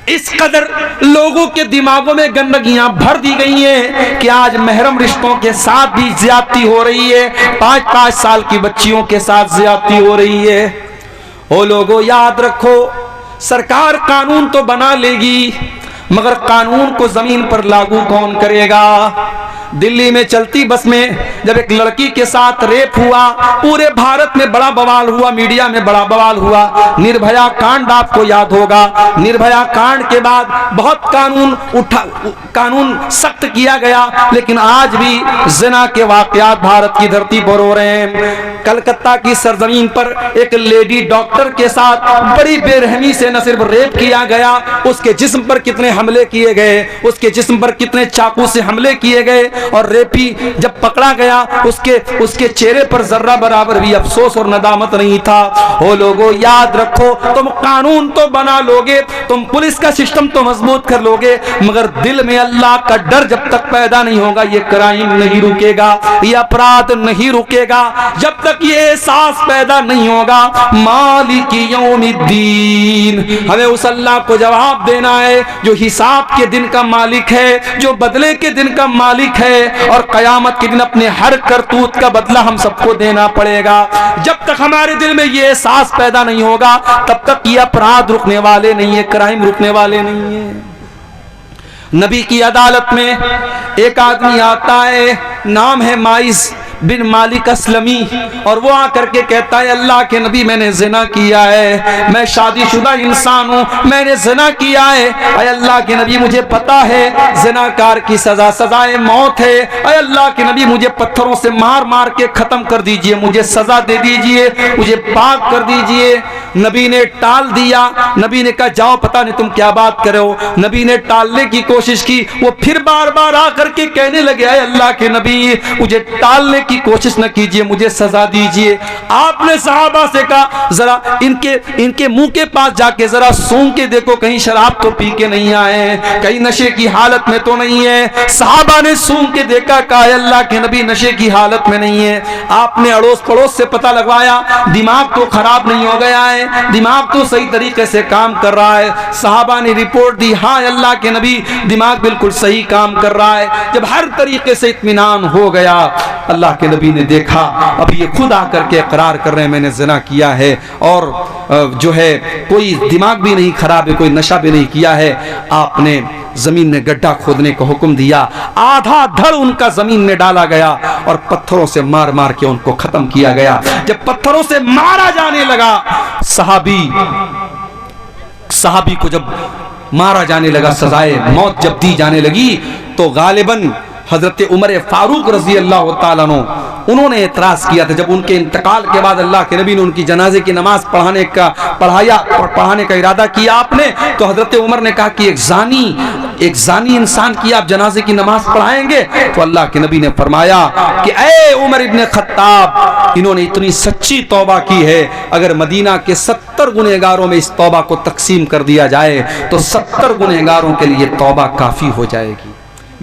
इस कदर लोगों के दिमागों में गंदगियां भर दी गई हैं कि आज महरम रिश्तों के साथ भी ज्यादती हो रही है, 5-5 साल की बच्चियों के साथ ज्यादती हो रही है। ओ लोगों, याद रखो, सरकार कानून तो बना लेगी मगर कानून को जमीन पर लागू कौन करेगा? दिल्ली में चलती बस में जब एक लड़की के साथ रेप हुआ, पूरे भारत में बड़ा बवाल हुआ, मीडिया में बड़ा बवाल हुआ। निर्भया कांड आपको याद होगा। निर्भया कांड के बाद बहुत कानून सख्त किया गया, लेकिन आज भी जिना के वाकयात भारत की धरती पर हो रहे हैं। कलकत्ता की सरजमीन पर एक लेडी डॉक्टर के साथ बड़ी बेरहमी से न सिर्फ रेप किया गया, उसके जिस्म पर कितने हमले किए गए, उसके जिस्म पर कितने चाकू से हमले किए गए, और रेपी जब पकड़ा गया उसके चेहरे पर जर्रा बराबर भी अफसोस और नदामत नहीं था। ओ लोगों, याद रखो, तुम कानून तो बना लोगे, तुम पुलिस का सिस्टम तो मजबूत कर लोगे, मगर दिल में अल्लाह का डर जब तक पैदा नहीं होगा, ये क्राइम नहीं रुकेगा, ये अपराध नहीं रुकेगा। जब तक ये एहसास पैदा नहीं होगा, मालिक यौमिद्दीन, हमें उस अल्लाह को जवाब देना है जो हिसाब के दिन का मालिक है, जो बदले के दिन का मालिक है, और कयामत के दिन अपने हर करतूत का बदला हम सबको देना पड़ेगा। जब तक हमारे दिल में ये एहसास पैदा नहीं होगा, तब तक ये अपराध रुकने वाले नहीं है, क्राइम रुकने वाले नहीं है। नबी की अदालत में एक आदमी आता है, नाम है माइस बिन मालिक असलमी, और वो आकर के कहता है, अल्लाह के नबी, मैंने जिना किया है, मैं शादीशुदा इंसान हूँ, मैंने जिना किया है। अय अल्लाह के नबी, मुझे पता है जिनाकार की सजा सजाए मौत है। अय अल्लाह के नबी, मुझे पत्थरों से मार मार के खत्म कर दीजिए, मुझे सजा दे दीजिए, मुझे पाक कर दीजिए। नबी ने टाल दिया। नबी ने कहा, जाओ, पता नहीं तुम क्या बात कर रहे हो। नबी ने टालने की कोशिश की, वो फिर बार बार आकर के कहने लगे, अल्लाह के नबी, मुझे टालने की कोशिश न कीजिए, मुझे सजा दीजिए। आपने सहाबा से कहा, जरा इनके मुंह के पास जाके जरा सूंघ के देखो, कहीं शराब तो पी के नहीं आए, कहीं नशे की हालत में तो नहीं है। सहाबा ने सूंघ के देखा, कहा, अल्लाह के नबी, नशे की हालत में नहीं है। आपने अड़ोस पड़ोस से पता लगवाया, दिमाग तो खराब नहीं हो गया है, दिमाग तो सही तरीके से काम कर रहा है। सहाबा ने रिपोर्ट दी, हाँ अल्लाह के नबी, दिमाग बिल्कुल सही काम कर रहा है। जब हर तरीके से इत्मीनान हो गया, अल्लाह के नबी ने देखा, अब ये खुद आकर के इकरार कर रहे हैं, मैंने जिना किया है, और जो है कोई दिमाग भी नहीं खराब है, कोई नशा भी नहीं किया है। आपने जमीन में गड्ढा खोदने का हुक्म दिया, आधा धड़ उनका जमीन में डाला गया, और पत्थरों से मार मार के उनको खत्म किया गया। जब पत्थरों से मारा जाने लगा, सहाबी को जब मारा जाने लगा, सजाए मौत जब दी जाने लगी, तो गालिबन हजरत उमर फारूक रजी अल्लाह ताला अन्हु उन्होंने एतराज किया था। जब उनके इंतकाल के बाद अल्लाह के नबी ने उनकी जनाजे की नमाज पढ़ाने का इरादा किया आपने, तो हजरत उमर ने कहा कि एक जानी इंसान की आप जनाजे की नमाज पढ़ाएंगे? तो अल्लाह के नबी ने फरमाया कि ए उमर इब्ने खत्ताब, इन्होंने इतनी सच्ची तौबा की है, अगर मदीना के 70 गुनहगारों में इस तौबा को तकसीम कर दिया जाए तो 70 गुनहगारों के लिए तौबा काफी हो जाएगी।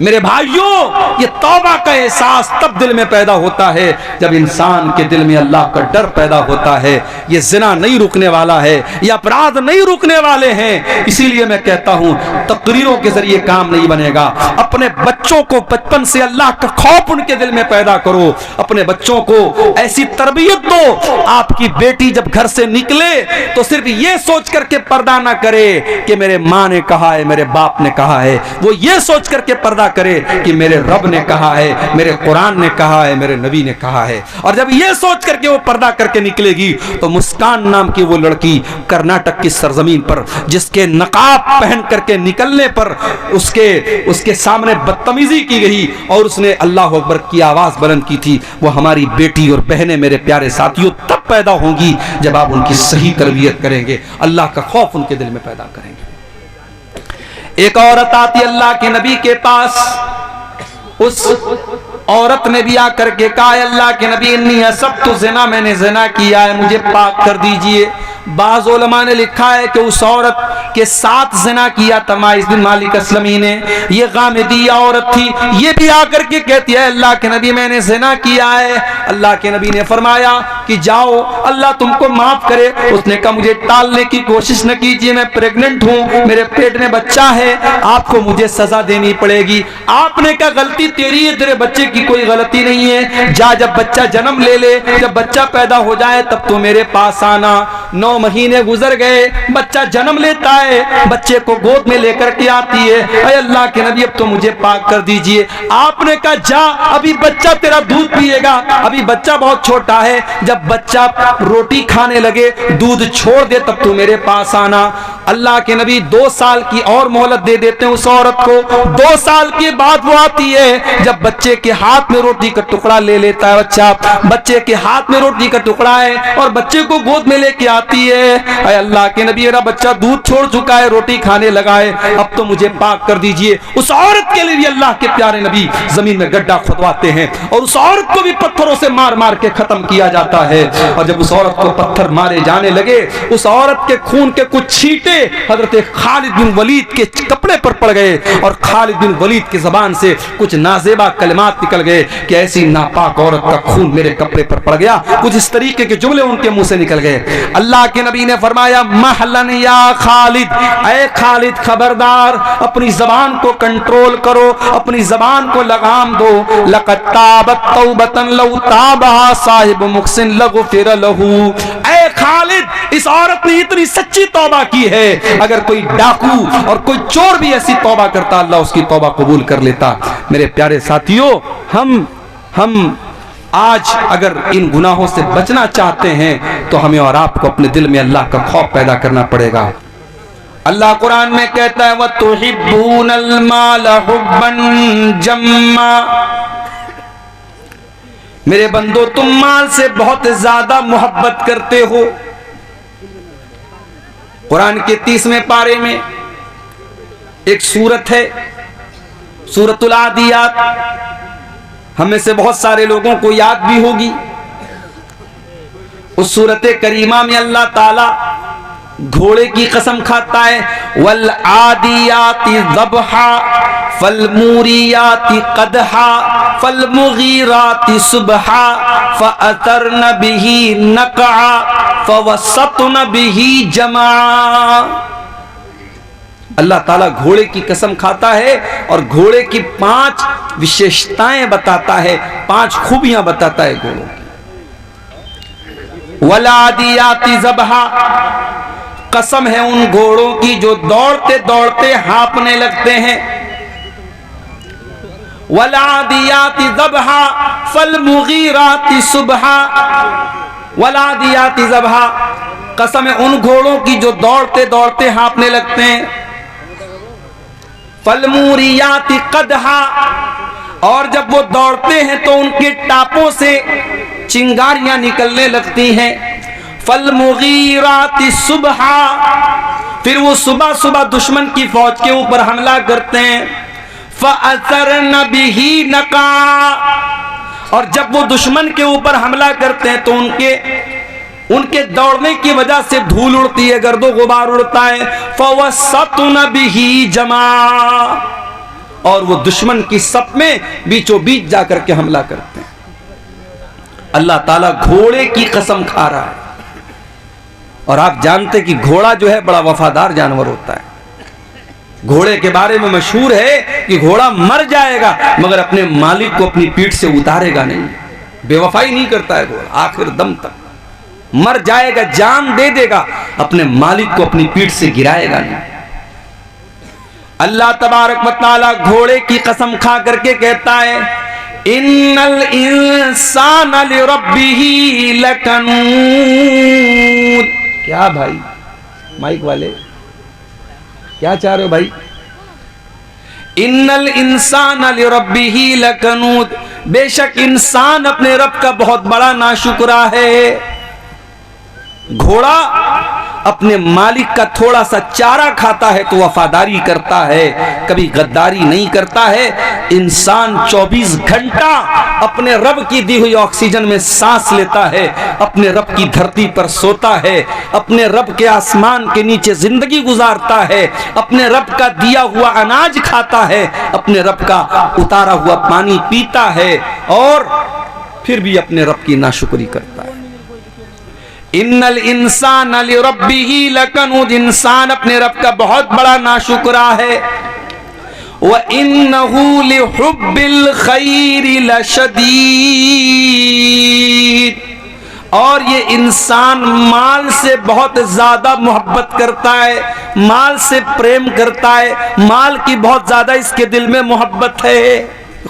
मेरे भाइयों, ये तौबा का एहसास तब दिल में पैदा होता है जब इंसान के दिल में अल्लाह का डर पैदा होता है। ये जिना नहीं रुकने वाला है, ये अपराध नहीं रुकने वाले हैं। इसीलिए मैं कहता हूं, तकरीरों के जरिए काम नहीं बनेगा। अपने बच्चों को बचपन से अल्लाह का खौफ उनके दिल में पैदा करो, अपने बच्चों को ऐसी तरबियत दो, आपकी बेटी जब घर से निकले तो सिर्फ ये सोच करके पर्दा ना करे कि मेरे माँ ने कहा है, मेरे बाप ने कहा है, वो ये सोच करके पर्दा करे कि मेरे रब ने कहा है, मेरे कुरान ने कहा है, मेरे नबी ने कहा है। और जब ये सोच करके वो पर्दा करके निकलेगी, तो मुस्कान नाम की वो लड़की कर्नाटक की सरजमीन पर, जिसके नकाब पहन करके निकलने पर उसके सामने बदतमीजी की गई और उसने अल्लाह अकबर की आवाज बुलंद की थी, वो हमारी बेटी और बहनें, मेरे प्यारे साथियों, तब पैदा होंगी जब आप उनकी सही तरबियत करेंगे, अल्लाह का खौफ उनके दिल में पैदा करेंगे। एक औरत आती अल्लाह के नबी के पास, उस औरत ने भी आकर के कहा, अल्लाह के नबी, इन्नी असब्तु ज़िना, मैंने ज़िना किया है, मुझे पाक कर दीजिए। बाज़ उलमा ने लिखा है कि उस औरत के साथ ज़िना किया था माइस बिन मालिक अस्लमी ने। ये गामिदिया औरत थी, ये भी आकर के कहती है अल्लाह के नबी मैंने ज़िना किया है। अल्लाह के नबी ने फरमाया कि जाओ अल्लाह तुमको माफ करे। उसने कहा मुझे टालने की कोशिश न कीजिए, मैं प्रेग्नेंट हूँ, मेरे पेट में बच्चा है, आपको मुझे सजा देनी पड़ेगी। आपने कहा गलती तेरी है, तेरे बच्चे की कोई गलती नहीं है, जा जब बच्चा जन्म ले ले, जब बच्चा पैदा हो जाए तब तो मेरे पास आना। 9 महीने गुजर गए, बच्चा जन्म लेता है, बच्चे को गोद में लेकर के आती है, अरे अल्लाह के नबी अब तो मुझे पाक कर दीजिए। आपने कहा जा अभी बच्चा तेरा दूध पिएगा, अभी बच्चा बहुत छोटा है, जब बच्चा रोटी खाने लगे दूध छोड़ दे तब तू मेरे पास आना। अल्लाह के नबी 2 साल की और मोहलत दे देते हैं उस औरत को। 2 साल के बाद वो आती है, जब बच्चे के हाथ में रोटी का टुकड़ा ले लेता है बच्चा, बच्चे के हाथ में रोटी का टुकड़ा है और बच्चे को गोद में लेके आती है, अरे अल्लाह के नबी मेरा बच्चा दूध छोड़ चुका है, रोटी खाने लगा है, अब तो मुझे पाक कर दीजिए। उस औरत के लिए भी अल्लाह के प्यारे नबी जमीन में गड्ढा खुदवाते हैं और उस औरत को भी पत्थरों से मार मार के खत्म किया जाता है। और जब उस औरत को पत्थर मारे जाने लगे, उस औरत के खून के कुछ छींटे हजरत खालिद बिन वलीद के कपड़े पर पड़ गए और खालिद बिन वलीद की जबान से कुछ नाजेबा कलिमात निकल गए कि ऐसी नापाक औरत का खून मेरे कपड़े पर पड़ गया, कुछ इस तरीके के जुमले उनके मुंह से निकल गए। अल्लाह के नबी ने फरमाया महलन या खालिद, ऐ खालिद खबरदार, अपनी जबान को कंट्रोल करो, अपनी जबान को लगाम दो। लक़द ताबत तौबतन लौ ताबहा साहिब मुहसिन लगुफिर लहू। ऐ खालिद, इस औरत ने इतनी सच्ची तौबा की है, अगर कोई डाकू और कोई चोर भी ऐसी तौबा करता अल्लाह उसकी तौबा कबूल कर लेता। मेरे प्यारे साथियों, हम आज अगर इन गुनाहों से बचना चाहते हैं तो हमें और आपको अपने दिल में अल्लाह का खौफ पैदा करना पड़ेगा। अल्लाह कुरान में कहता है वतुहिब्बूनल माल हुब्बन जम्मा, मेरे बंदो तुम माल से बहुत ज्यादा मोहब्बत करते हो। कुरान के 30वें पारे में एक सूरत है सूरतुल आदियात, हमें से बहुत सारे लोगों को याद भी होगी। उस सूरत करीमा में अल्लाह ताला घोड़े की कसम खाता है, वल आदियाति ज़बहा फलमूरियाति क़दहा फलमुगीराति सुबहा फ़अतरन बिही नक़आ फ़वसतन बिही जमा। अल्लाह ताला घोड़े की कसम खाता है और घोड़े की 5 विशेषताएं बताता है, 5 खूबियां बताता है घोड़ों की। वलादियाति ज़बहा, कसम है उन घोड़ों की जो दौड़ते दौड़ते हाँफने लगते हैं। वलादियाति ज़बहा फलमुगीराति सुबहा, वलादियाति ज़बहा, कसम है उन घोड़ों की जो दौड़ते दौड़ते हाँफने लगते हैं। फलमूरियाति क़दहा, और जब वो दौड़ते हैं तो उनके टापों से चिंगारियां निकलने लगती हैं। फलमुगीराति सुबहा, फिर वो सुबह सुबह दुश्मन की फौज के ऊपर हमला करते हैं। फ़अतरन बिही नक़ा, और जब वो दुश्मन के ऊपर हमला करते हैं तो उनके दौड़ने की वजह से धूल उड़ती है, गर्दो गुबार उड़ता है। फ़वसतन बिही जमा, और वो दुश्मन की सफ में बीचों बीच जाकर के हमला करते हैं। अल्लाह ताला घोड़े की कसम खा रहा है। और आप जानते कि घोड़ा जो है बड़ा वफादार जानवर होता है। घोड़े के बारे में मशहूर है कि घोड़ा मर जाएगा मगर अपने मालिक को अपनी पीठ से उतारेगा नहीं, बेवफाई नहीं करता है घोड़ा, आखिर दम तक मर जाएगा, जान दे देगा, अपने मालिक को अपनी पीठ से गिराएगा नहीं। अल्लाह तबारक व तआला घोड़े की कसम खा करके कहता है इन्नल इंसान लिरब्बिही लकनूद। क्या भाई माइक वाले क्या चाह रहे हो भाई? इन्नल इंसान लिरब्बिही लकनूद, बेशक इंसान अपने रब का बहुत बड़ा नाशुक्रा है। घोड़ा अपने मालिक का थोड़ा सा चारा खाता है तो वफादारी करता है, कभी गद्दारी नहीं करता है। इंसान 24 घंटा अपने रब की दी हुई ऑक्सीजन में सांस लेता है, अपने रब की धरती पर सोता है, अपने रब के आसमान के नीचे जिंदगी गुजारता है, अपने रब का दिया हुआ अनाज खाता है, अपने रब का उतारा हुआ पानी पीता है, और फिर भी अपने रब की नाशुक्री करता है। इन्नल इंसान लिरब्बिही लकनूद, इंसान अपने रब का बहुत बड़ा नाशुक्रा है। व इन्नहू लिहुब्बिल खैरि लशदीद, और ये इंसान माल से बहुत ज्यादा मोहब्बत करता है, माल से प्रेम करता है, माल की बहुत ज्यादा इसके दिल में मोहब्बत है,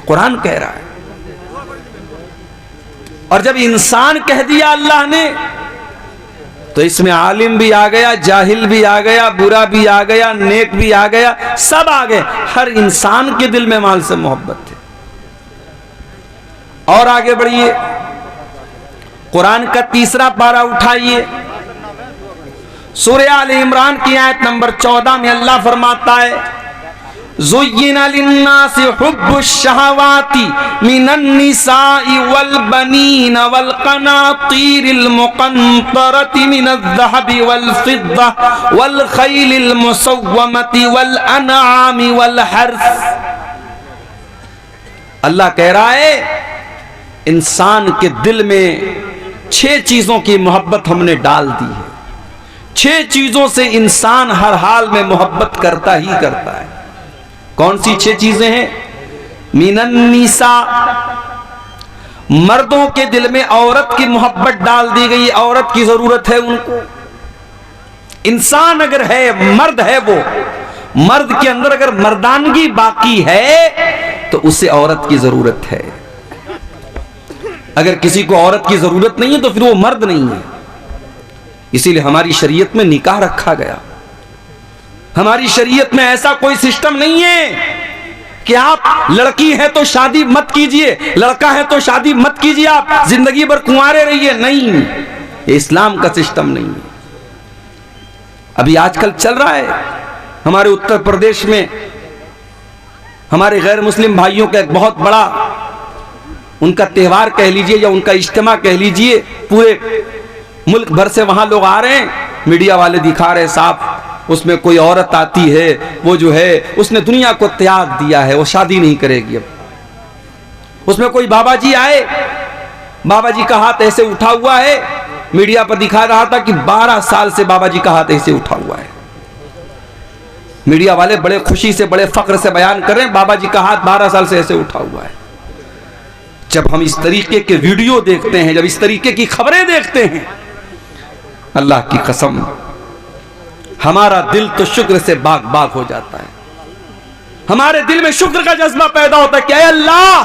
कुरान कह रहा है। और जब इंसान कह दिया अल्लाह ने, तो इसमें आलिम भी आ गया, जाहिल भी आ गया, बुरा भी आ गया, नेक भी आ गया, सब आ गए। हर इंसान के दिल में माल से मोहब्बत है। और आगे बढ़िए, कुरान का तीसरा पारा उठाइए, सूरह आल इमरान की आयत नंबर 14 में अल्लाह फरमाता है, ज़ुय्यिना लिन्नासि हुब्बुश शहवाति मिनन निसाइ वल बनीन वल क़नातीरिल मुक़न्तरति मिनज़ ज़हबि वल फ़िद्दा वल ख़ैलिल मुसव्वमति वल अनआमि वल हर्स। अल्लाह कह रहा है, इंसान के दिल में 6 चीजों की मोहब्बत हमने डाल दी है। 6 चीजों से इंसान हर हाल में मोहब्बत करता ही करता है। कौन सी 6 चीजें हैं? मिनन निसा, मर्दों के दिल में औरत की मोहब्बत डाल दी गई, औरत की जरूरत है उनको। इंसान अगर है, मर्द है, वो मर्द के अंदर अगर मर्दानगी बाकी है तो उसे औरत की जरूरत है। अगर किसी को औरत की जरूरत नहीं है तो फिर वो मर्द नहीं है। इसीलिए हमारी शरीयत में निकाह रखा गया। हमारी शरीयत में ऐसा कोई सिस्टम नहीं है कि आप लड़की है तो शादी मत कीजिए, लड़का है तो शादी मत कीजिए, आप जिंदगी भर कुंवारे रहिए। नहीं, ये इस्लाम का सिस्टम नहीं है। अभी आजकल चल रहा है हमारे उत्तर प्रदेश में, हमारे गैर मुस्लिम भाइयों का एक बहुत बड़ा उनका त्यौहार कह लीजिए या उनका इज्तिमा कह लीजिए, पूरे मुल्क भर से वहां लोग आ रहे हैं, मीडिया वाले दिखा रहे साफ, उसमें कोई औरत आती है, वो जो है उसने दुनिया को त्याग दिया है, वो शादी नहीं करेगी। अब उसमें कोई बाबा जी आए, बाबा जी का हाथ ऐसे उठा हुआ है, मीडिया पर दिखा रहा था कि 12 साल से बाबा जी का हाथ ऐसे उठा हुआ है। मीडिया वाले बड़े खुशी से, बड़े फख्र से बयान कर रहे हैं, बाबा जी का हाथ 12 साल से ऐसे उठा हुआ है। जब हम इस तरीके के वीडियो देखते हैं, जब इस तरीके की खबरें देखते हैं, अल्लाह की कसम हमारा दिल तो शुक्र से बाग बाग हो जाता है। हमारे दिल में शुक्र का जज्बा पैदा होता है कि ऐ अल्लाह,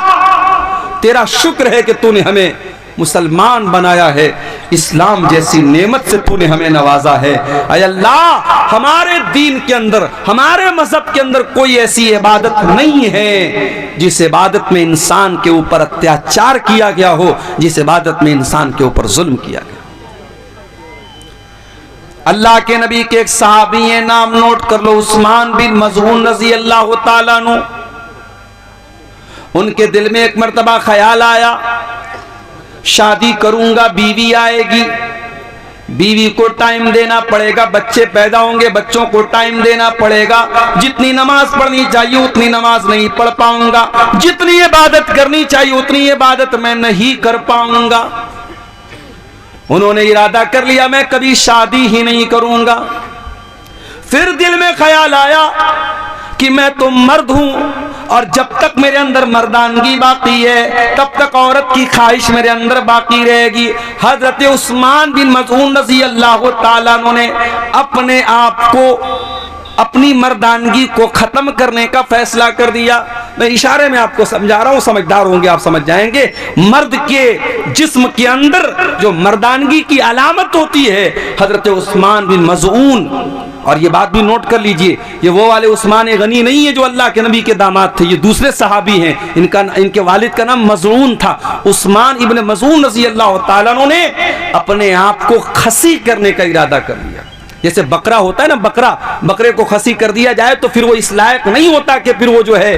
तेरा शुक्र है कि तूने हमें मुसलमान बनाया है, इस्लाम जैसी नेमत से तूने हमें नवाजा है। ऐ अल्लाह, हमारे दीन के अंदर, हमारे मजहब के अंदर कोई ऐसी इबादत नहीं है जिस इबादत में इंसान के ऊपर अत्याचार किया गया हो, जिस इबादत में इंसान के ऊपर जुल्म किया गया। अल्लाह के नबी के एक सहाबी है, नाम नोट कर लो, उस्मान बिन मज़ऊन रज़ी अल्लाह ताला अन्हु। उनके दिल में एक मर्तबा ख्याल आया, शादी करूंगा, बीवी आएगी, बीवी को टाइम देना पड़ेगा, बच्चे पैदा होंगे, बच्चों को टाइम देना पड़ेगा, जितनी नमाज पढ़नी चाहिए उतनी नमाज नहीं पढ़ पाऊंगा, जितनी इबादत करनी चाहिए उतनी इबादत मैं नहीं कर पाऊंगा। उन्होंने इरादा कर लिया मैं कभी शादी ही नहीं करूंगा। फिर दिल में ख्याल आया कि मैं तो मर्द हूं और जब तक मेरे अंदर मर्दानगी बाकी है तब तक औरत की ख्वाहिश मेरे अंदर बाकी रहेगी। हजरत उस्मान बिन मज़ऊन रज़ी अल्लाह ताला अन्हु ने अपने आप को, अपनी मर्दानगी को खत्म करने का फैसला कर दिया। मैं इशारे में आपको समझा रहा हूं, समझदार होंगे आप समझ जाएंगे। मर्द के जिस्म के अंदर जो मर्दानगी की अलामत होती है, हजरत उस्मान बिन मज़ऊन, और ये बात भी नोट कर लीजिए, ये वो वाले उस्मान गनी नहीं है जो अल्लाह के नबी के दामाद थे, ये दूसरे सहाबी हैं। इनके वालिद का नाम मज़ऊन था। उस्मान इब्न मज़ऊन रज़ी अल्लाह ताला अन्हु ने अपने आप को खसी करने का इरादा कर लिया, जैसे बकरा होता है ना, बकरे को खसी कर दिया जाए तो फिर वो इस लायक नहीं होता कि फिर वो जो है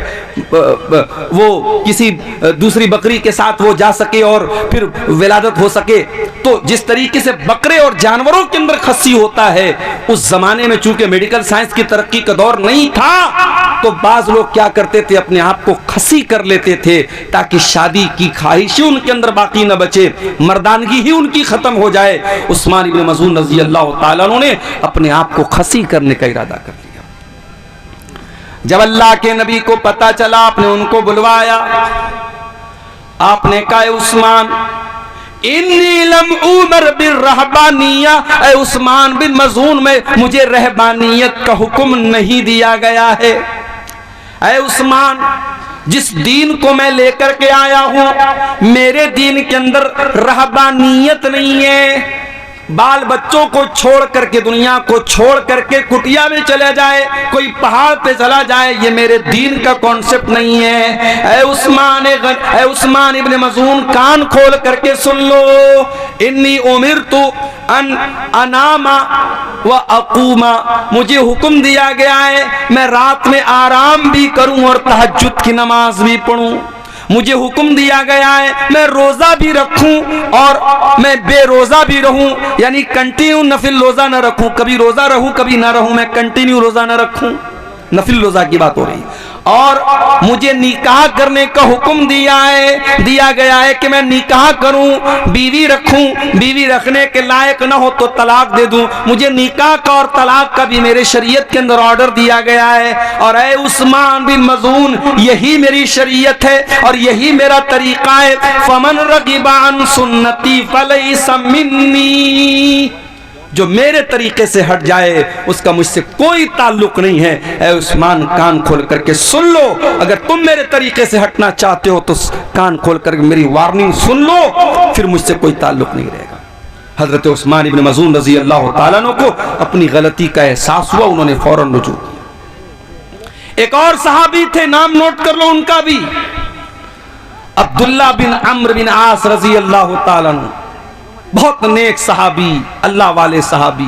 वो किसी दूसरी बकरी के साथ वो जा सके और फिर विलादत हो सके। तो जिस तरीके से बकरे और जानवरों के अंदर खसी होता है, उस जमाने में चूंकि मेडिकल साइंस की तरक्की का दौर नहीं था, तो बाज लोग क्या करते थे, अपने आप को खसी कर लेते थे ताकि शादी की ख्वाहिश उनके अंदर बाकी न बचे, मर्दानगी ही उनकी खत्म हो जाए। उस्मान इब्न मज़ून रज़ी अल्लाह ताला अन्हु ने अपने आप को खसी करने का इरादा कर लिया। जब अल्लाह के नबी को पता चला, आपने उनको बुलवाया, आपने कहा उस्मान इन्नी लम उमर बिर रहबानिया, ऐ उस्मान बिन मज़ून में मुझे रहबानियत का हुक्म नहीं दिया गया है। ऐ उस्मान, जिस दीन को मैं लेकर के आया हूं, मेरे दीन के अंदर रहबानियत नहीं है। बाल बच्चों को छोड़ करके, दुनिया को छोड़ करके कुटिया में चला जाए, कोई पहाड़ पे चला जाए, ये मेरे दीन का कॉन्सेप्ट नहीं है। ऐ उस्मान इब्न मज़ून, कान खोल करके सुन लो। इन्नी उमिरतु अन अनामा व अकूमा, मुझे हुक्म दिया गया है मैं रात में आराम भी करूं और तहज्जुद की नमाज भी पढ़ूं। मुझे हुक्म दिया गया है मैं रोजा भी रखूं और मैं बेरोजा भी रहूं, यानी कंटिन्यू नफिल रोजा न रखूं, कभी रोजा रहूं कभी ना रहूं, मैं कंटिन्यू रोजा न रखूं। नफिल रोजा की बात हो रही। और मुझे निकाह करने का हुक्म दिया गया है कि मैं निकाह करूं, बीवी रखूं, बीवी रखने के लायक ना हो तो तलाक दे दूं। मुझे निकाह का और तलाक का भी मेरे शरीयत के अंदर ऑर्डर दिया गया है। और ऐ उस्मान बिन मज़ून, यही मेरी शरीयत है और यही मेरा तरीका है। फमन रगिबा अन सुन्नती फलैसा मिन्नी, जो मेरे तरीके से हट जाए उसका मुझसे कोई ताल्लुक नहीं है। ऐ उस्मान, कान खोल करके सुन लो, अगर तुम मेरे तरीके से हटना चाहते हो तो कान खोल करके मेरी वार्निंग सुन लो, फिर मुझसे कोई ताल्लुक नहीं रहेगा। हजरत उस्मान इब्न मज़ून रज़ी अल्लाह ताला अन्हु को अपनी गलती का एहसास हुआ, उन्होंने फौरन रुजू किया। एक और सहाबी थे, नाम नोट कर लो उनका भी, अब्दुल्ला बिन अम्र बिन आस रज़ी अल्लाह ताला अन्हु, बहुत नेक सहाबी, अल्लाह वाले सहाबी,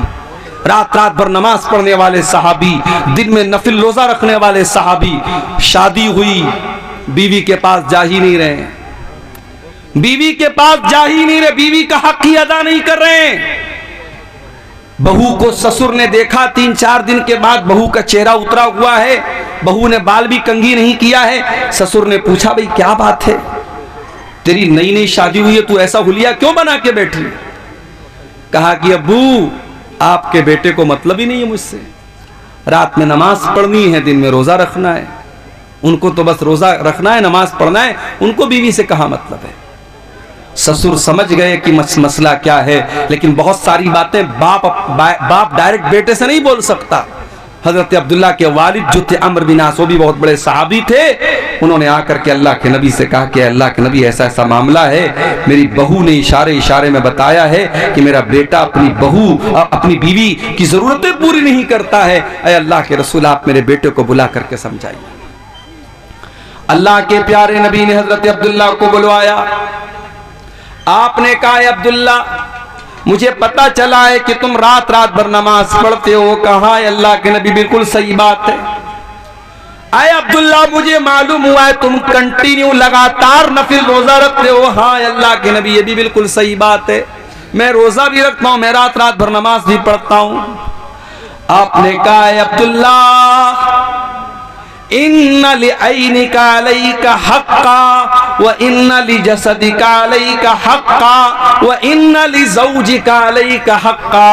रात रात भर नमाज पढ़ने वाले सहाबी, दिन में नफिल रोजा रखने वाले सहाबी। शादी हुई, बीवी के पास जा ही नहीं रहे, बीवी के पास जा ही नहीं रहे, बीवी का हक ही अदा नहीं कर रहे। बहू को ससुर ने देखा, 3-4 दिन के बाद बहू का चेहरा उतरा हुआ है, बहू ने बाल भी कंघी नहीं किया है। ससुर ने पूछा, भाई क्या बात है, तेरी नई नई शादी हुई है, तू ऐसा हुलिया क्यों बना के बैठी? कहा कि अब्बू, आपके बेटे को मतलब ही नहीं है मुझसे, रात में नमाज पढ़नी है, दिन में रोजा रखना है। उनको तो बस रोजा रखना है, नमाज पढ़ना है, उनको बीवी से कहा मतलब है। ससुर समझ गए कि मसला क्या है, लेकिन बहुत सारी बातें बाप डायरेक्ट बेटे से नहीं बोल सकता। हजरत अब्दुल्ला के वालिद जो थे अम्र बिन आस, वो भी बहुत बड़े सहाबी थे, उन्होंने आकर के अल्लाह के नबी से कहा कि अल्लाह के नबी, ऐसा ऐसा मामला है, मेरी बहू ने इशारे में बताया है कि मेरा बेटा अपनी बीवी की जरूरतें पूरी नहीं करता है। ऐ अल्लाह के रसूल, आप मेरे बेटे को बुला करके समझाइए। अल्लाह के प्यारे नबी ने हजरत अब्दुल्ला को बुलवाया। आपने कहा, अब्दुल्ला, मुझे पता चला है कि तुम रात रात भर नमाज पढ़ते हो। कहा, अल्लाह के नबी, बिल्कुल सही बात है। आए अब्दुल्ला, मुझे मालूम हुआ है तुम कंटिन्यू लगातार नफिल रोजा रखते हो। हाँ अल्लाह के नबी, ये भी बिल्कुल सही बात है, मैं रोजा भी रखता हूं, मैं रात रात भर नमाज भी पढ़ता हूं। आपने कहा, अब्दुल्ला, इन्ना लिअयनिका अलैका हक्का व इन्ना लिजसदिका अलैका हक्का व इन्ना लिज़ौजिका अलैका हक्का।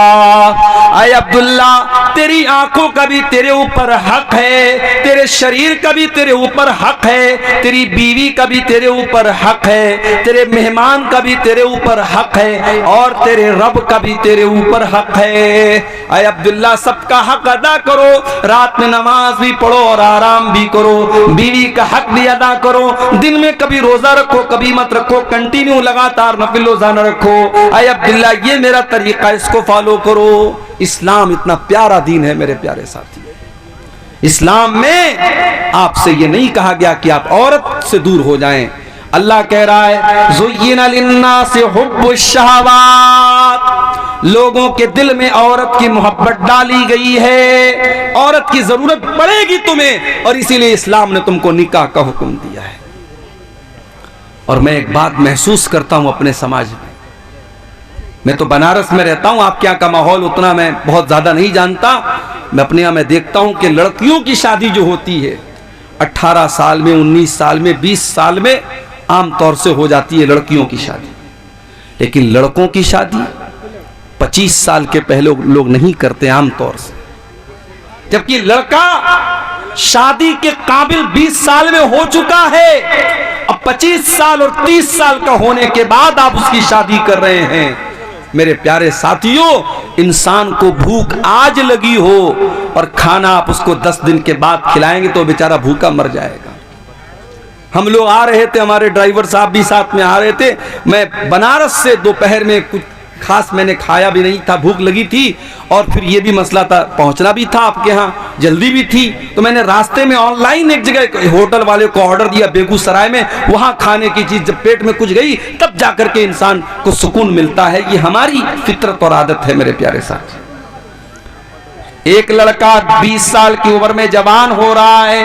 आए अब्दुल्ला, तेरी आंखों का भी तेरे ऊपर हक है, तेरे शरीर का भी तेरे ऊपर हक है, तेरी बीवी का भी तेरे ऊपर हक है, तेरे मेहमान का भी तेरे ऊपर हक है, और तेरे रब का भी तेरे ऊपर हक है। आए अब्दुल्ला, सबका हक अदा करो, रात में नमाज भी पढ़ो और आराम भी करो, बीवी का हक भी अदा करो, दिन में कभी रोजा रखो कभी मत रखो, कंटिन्यू लगातार नफिल रोजा न रखो। आए अब्दुल्ला, ये मेरा तरीका, इसको फॉलो करो। इस्लाम इतना प्यारा दीन है मेरे प्यारे साथी। इस्लाम में आपसे ये नहीं कहा गया कि आप औरत से दूर हो जाएं। अल्लाह कह रहा है, ज़ुय्यिना लिन्नासि हुब्बुश शहवात लोगों के दिल में औरत की मोहब्बत डाली गई है, औरत की जरूरत पड़ेगी तुम्हें, और इसीलिए इस्लाम ने तुमको निकाह का हुक्म दिया है। और मैं एक बात महसूस करता हूं अपने समाज में, मैं तो बनारस में रहता हूं, आपके यहाँ का माहौल उतना मैं बहुत ज्यादा नहीं जानता। मैं अपने यहाँ में देखता हूं कि लड़कियों की शादी जो होती है 18 साल में, 19 साल में, 20 साल में आमतौर से हो जाती है लड़कियों की शादी, लेकिन लड़कों की शादी 25 साल के पहले लोग नहीं करते आमतौर से, जबकि लड़का शादी के काबिल 20 साल में हो चुका है। अब 25 साल और 30 साल का होने के बाद आप उसकी शादी कर रहे हैं। मेरे प्यारे साथियों, इंसान को भूख आज लगी हो और खाना आप उसको 10 दिन के बाद खिलाएंगे तो बेचारा भूखा मर जाएगा। हम लोग आ रहे थे, हमारे ड्राइवर साहब भी साथ में आ रहे थे। मैं बनारस से दोपहर में कुछ खास मैंने खाया भी नहीं था, भूख लगी थी, और फिर ये भी मसला था, पहुंचना भी था आपके यहाँ, जल्दी भी थी, तो मैंने रास्ते में ऑनलाइन एक जगह होटल वाले को ऑर्डर दिया बेगूसराय में। वहां खाने की चीज जब पेट में कुछ गई तब जाकर के इंसान को सुकून मिलता है। ये हमारी फितरत और आदत है मेरे प्यारे साथी। एक लड़का 20 साल की उम्र में जवान हो रहा है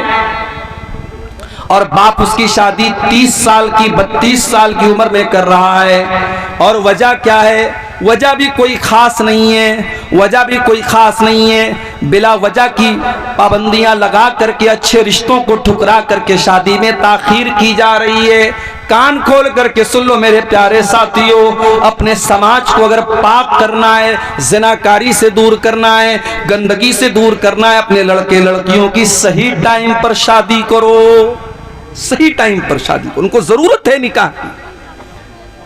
और बाप उसकी शादी 30 साल की 32 साल की उम्र में कर रहा है। और वजह क्या है? वजह भी कोई खास नहीं है, वजह भी कोई खास नहीं है। बिला वजह की पाबंदियां लगा करके, अच्छे रिश्तों को ठुकरा करके शादी में ताखीर की जा रही है। कान खोल करके सुन लो मेरे प्यारे साथियों, अपने समाज को अगर पाक करना है, ज़िनाकारी से दूर करना है, गंदगी से दूर करना है, अपने लड़के लड़कियों की सही टाइम पर शादी करो, सही टाइम पर शादी करो। उनको जरूरत है निकाह की।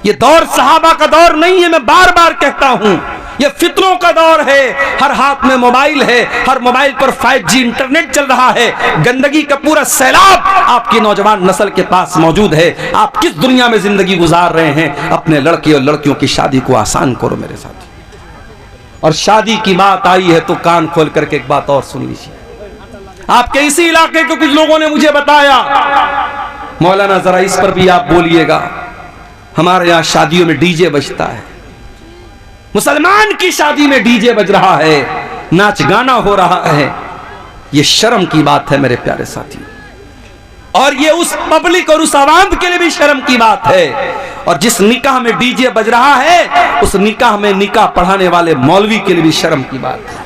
ये दौर सहाबा का दौर नहीं है, मैं बार बार कहता हूं, ये फितरों का दौर है। हर हाथ में मोबाइल है, हर मोबाइल पर 5G इंटरनेट चल रहा है। गंदगी का पूरा सैलाब आपकी नौजवान नस्ल के पास मौजूद है। आप किस दुनिया में जिंदगी गुजार रहे हैं? अपने लड़के और लड़कियों की शादी को आसान करो मेरे साथ। और शादी की बात आई है तो कान खोल करके एक बात और सुन लीजिए। आपके इसी इलाके के कुछ लोगों ने मुझे बताया, मौलाना जरा इस पर भी आप बोलिएगा, हमारे यहां शादियों में डीजे बजता है। मुसलमान की शादी में डीजे बज रहा है, नाच गाना हो रहा है। यह शर्म की बात है मेरे प्यारे साथी, और यह उस पब्लिक और उस आवाम के लिए भी शर्म की बात है। और जिस निकाह में डीजे बज रहा है, उस निकाह में निकाह पढ़ाने वाले मौलवी के लिए भी शर्म की बात है।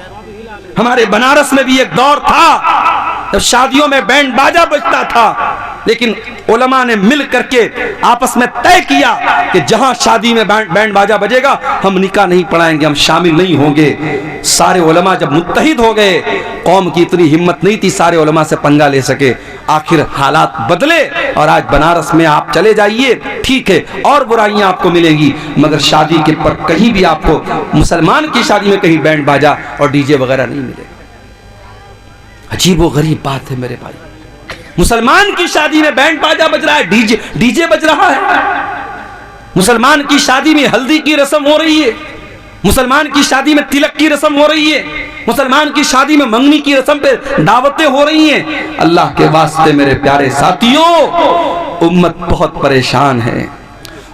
हमारे बनारस में भी एक दौर था जब शादियों में बैंड बाजा बजता था, लेकिन उलमा ने मिल करके आपस में तय किया कि जहां शादी में बैंड बाजा बजेगा हम निकाह नहीं पढ़ाएंगे, हम शामिल नहीं होंगे। सारे उलमा जब मुत्तहिद हो गए, कौम की इतनी हिम्मत नहीं थी सारे उलमा से पंगा ले सके। आखिर हालात बदले और आज बनारस में आप चले जाइए, ठीक है, और बुराइयां आपको मिलेंगी, मगर शादी के पर कहीं भी आपको मुसलमान की शादी में कहीं बैंड बाजा और डीजे वगैरह नहीं मिलेगा। अजीब व गरीब बात है मेरे भाई, मुसलमान की शादी में बैंड बाजा बज रहा है, डीजे बज रहा है। मुसलमान की शादी में हल्दी की रस्म हो रही है, मुसलमान की शादी में तिलक की रस्म हो रही है, मुसलमान की शादी में मंगनी की रस्म पे दावतें हो रही हैं। अल्लाह के वास्ते मेरे प्यारे साथियों, उम्मत बहुत परेशान है,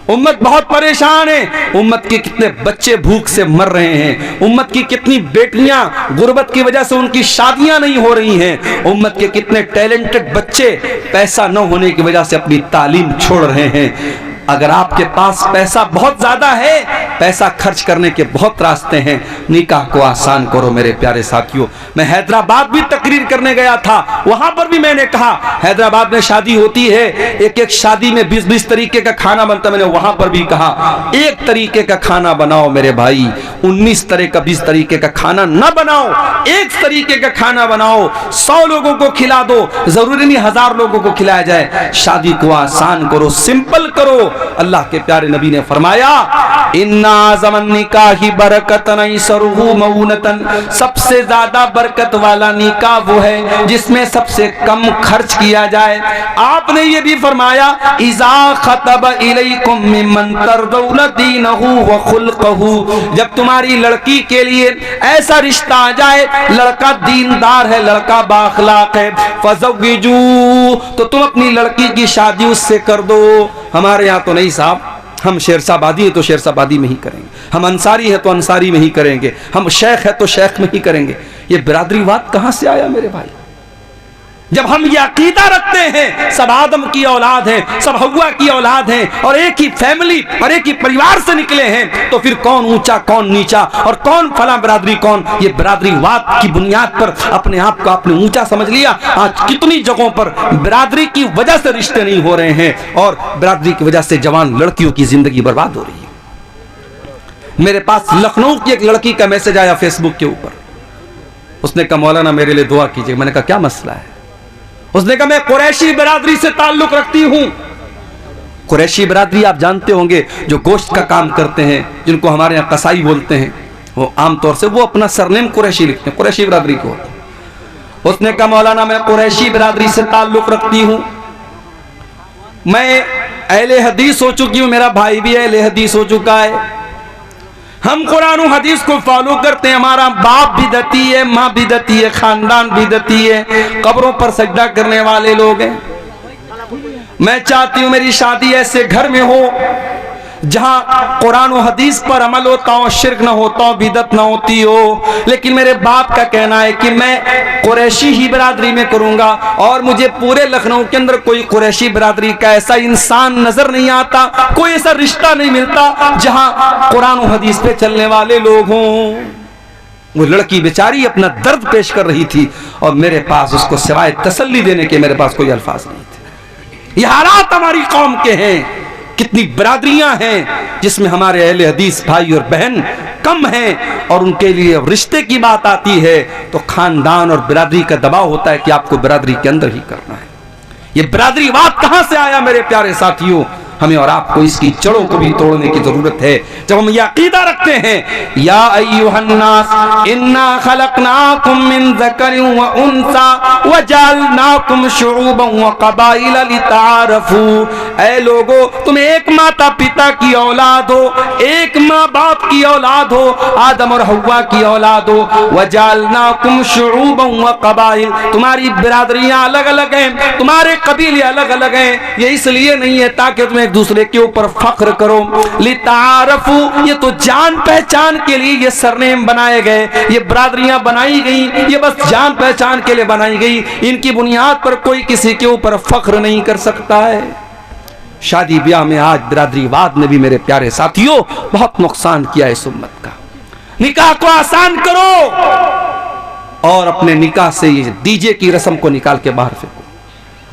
उम्मत बहुत परेशान है। उम्मत के कितने बच्चे भूख से मर रहे हैं, उम्मत की कितनी बेटियां गुर्बत की वजह से उनकी शादियां नहीं हो रही हैं, उम्मत के कितने टैलेंटेड बच्चे पैसा न होने की वजह से अपनी तालीम छोड़ रहे हैं। अगर आपके पास पैसा बहुत ज्यादा है, पैसा खर्च करने के बहुत रास्ते हैं, निकाह को आसान करो मेरे प्यारे साथियों। मैं हैदराबाद भी तकरीर करने गया था, वहां पर भी मैंने कहा, हैदराबाद में शादी होती है, एक एक शादी में 20-20 तरीके का खाना बनता, मैंने वहां पर भी कहा एक तरीके का खाना बनाओ मेरे भाई, 19 तरह का 20 तरीके का खाना ना बनाओ, एक तरीके का खाना बनाओ, 100 लोगों को खिला दो, जरूरी नहीं 1000 लोगों को खिलाया जाए। शादी को आसान करो, सिंपल करो। अल्लाह के प्यारे नबी ने फरमाया, इन्ना ज़मन निकाही बरकतन इसरुहु मऊनतन, सबसे ज्यादा बरकत वाला निकाह वो है जिसमें सबसे कम खर्च किया जाए। आपने ये भी फरमाया, इज़ा खतब इलैकुम मिम्मन तरदौन दीनहु व खुल्क़हु, जब तुम्हारी लड़की के लिए ऐसा रिश्ता आ जाए, लड़का दीनदार है, लड़का बाखलाक है, फज़व्विजू, तो तुम अपनी लड़की की शादी उससे कर दो। हमारे यहाँ तो नहीं साहब, हम शेरशाबादी हैं तो शेरशाबादी में ही करेंगे, हम अंसारी हैं तो अंसारी में ही करेंगे, हम शेख हैं तो शेख में ही करेंगे। ये बिरादरीवाद कहां से आया मेरे भाई? जब हम ये अकीदा रखते हैं सब आदम की औलाद हैं, सब हव्वा की औलाद हैं और एक ही फैमिली और एक ही परिवार से निकले हैं, तो फिर कौन ऊंचा कौन नीचा और कौन फला बिरादरी कौन? ये बिरादरीवाद की बुनियाद पर अपने आप को आपने ऊंचा समझ लिया। आज कितनी जगहों पर बिरादरी की वजह से रिश्ते नहीं हो रहे हैं और बिरादरी की वजह से जवान लड़कियों की जिंदगी बर्बाद हो रही है। मेरे पास लखनऊ की एक लड़की का मैसेज आया फेसबुक के ऊपर। उसने कहा मौलाना मेरे लिए दुआ कीजिए। मैंने कहा क्या मसला है? उसने कहा मैं कुरैशी बिरादरी से ताल्लुक रखती हूं। कुरैशी बिरादरी आप जानते होंगे, जो गोश्त का काम करते हैं, जिनको हमारे यहाँ कसाई बोलते हैं, वो आमतौर से वो अपना सरनेम कुरैशी लिखते हैं, कुरैशी बिरादरी को। उसने कहा मौलाना मैं कुरैशी बिरादरी से ताल्लुक रखती हूं, मैं अहले हदीस हो चुकी हूं, मेरा भाई भी अहले हदीस हो चुका है, हम कुरान और हदीस को फॉलो करते हैं, हमारा बाप बिदती है, माँ बिदती है, खानदान बिदती है, कब्रों पर सजदा करने वाले लोग हैं। मैं चाहती हूं मेरी शादी ऐसे घर में हो जहां कुरान और हदीस पर अमल होता हो, शिर्क ना होता हो, बिदत ना होती हो। लेकिन मेरे बाप का कहना है कि मैं कुरैशी ही बिरादरी में करूंगा और मुझे पूरे लखनऊ के अंदर कोई कुरैशी बिरादरी का ऐसा इंसान नजर नहीं आता, कोई ऐसा रिश्ता नहीं मिलता जहां कुरान और हदीस पे चलने वाले लोग हों। वो लड़की बेचारी अपना दर्द पेश कर रही थी और मेरे पास उसको सिवाय तसल्ली देने के मेरे पास कोई अल्फाज नहीं थे। ये हालात हमारी कौम के हैं। कितनी बिरादरियां हैं जिसमें हमारे अहले हदीस भाई और बहन कम हैं और उनके लिए रिश्ते की बात आती है तो खानदान और बिरादरी का दबाव होता है कि आपको बिरादरी के अंदर ही करना है। ये बिरादरीवाद कहां से आया मेरे प्यारे साथियों? हमें और आपको इसकी जड़ों को भी तोड़ने की जरूरत है। जब हम ये अकीदा रखते हैं या अय्युहन्नास इन्ना खलकनाकुम मिन ज़करिन व उन्सा व जअलनाकुम शुऊबन व क़बाइल लितारफू, ऐ लोगो तुम एक माता पिता की औलाद हो, एक माँ बाप की औलाद हो, आदम और हव्वा की औलाद हो। व जअलनाकुम शुऊबन व क़बाइल, तुम्हारी बिरादरियां अलग अलग हैं, तुम्हारे कबीले अलग अलग हैं। ये इसलिए नहीं है ताकि तुम्हें एक दूसरे के ऊपर फख्र करो, लितारफू, ये तो जान पहचान के लिए ये सरनेम बनाए गए, ये बिरादरियां बनाई गई, ये बस जान पहचान के लिए बनाई गई। इनकी बुनियाद पर कोई किसी के ऊपर फख्र नहीं कर सकता है। शादी ब्याह में आज बिरादरीवाद ने भी मेरे प्यारे साथियों बहुत नुकसान किया इस उम्मत का। निकाह को आसान करो और अपने निकाह से ये डीजे की रस्म को निकाल के बाहर फेंको।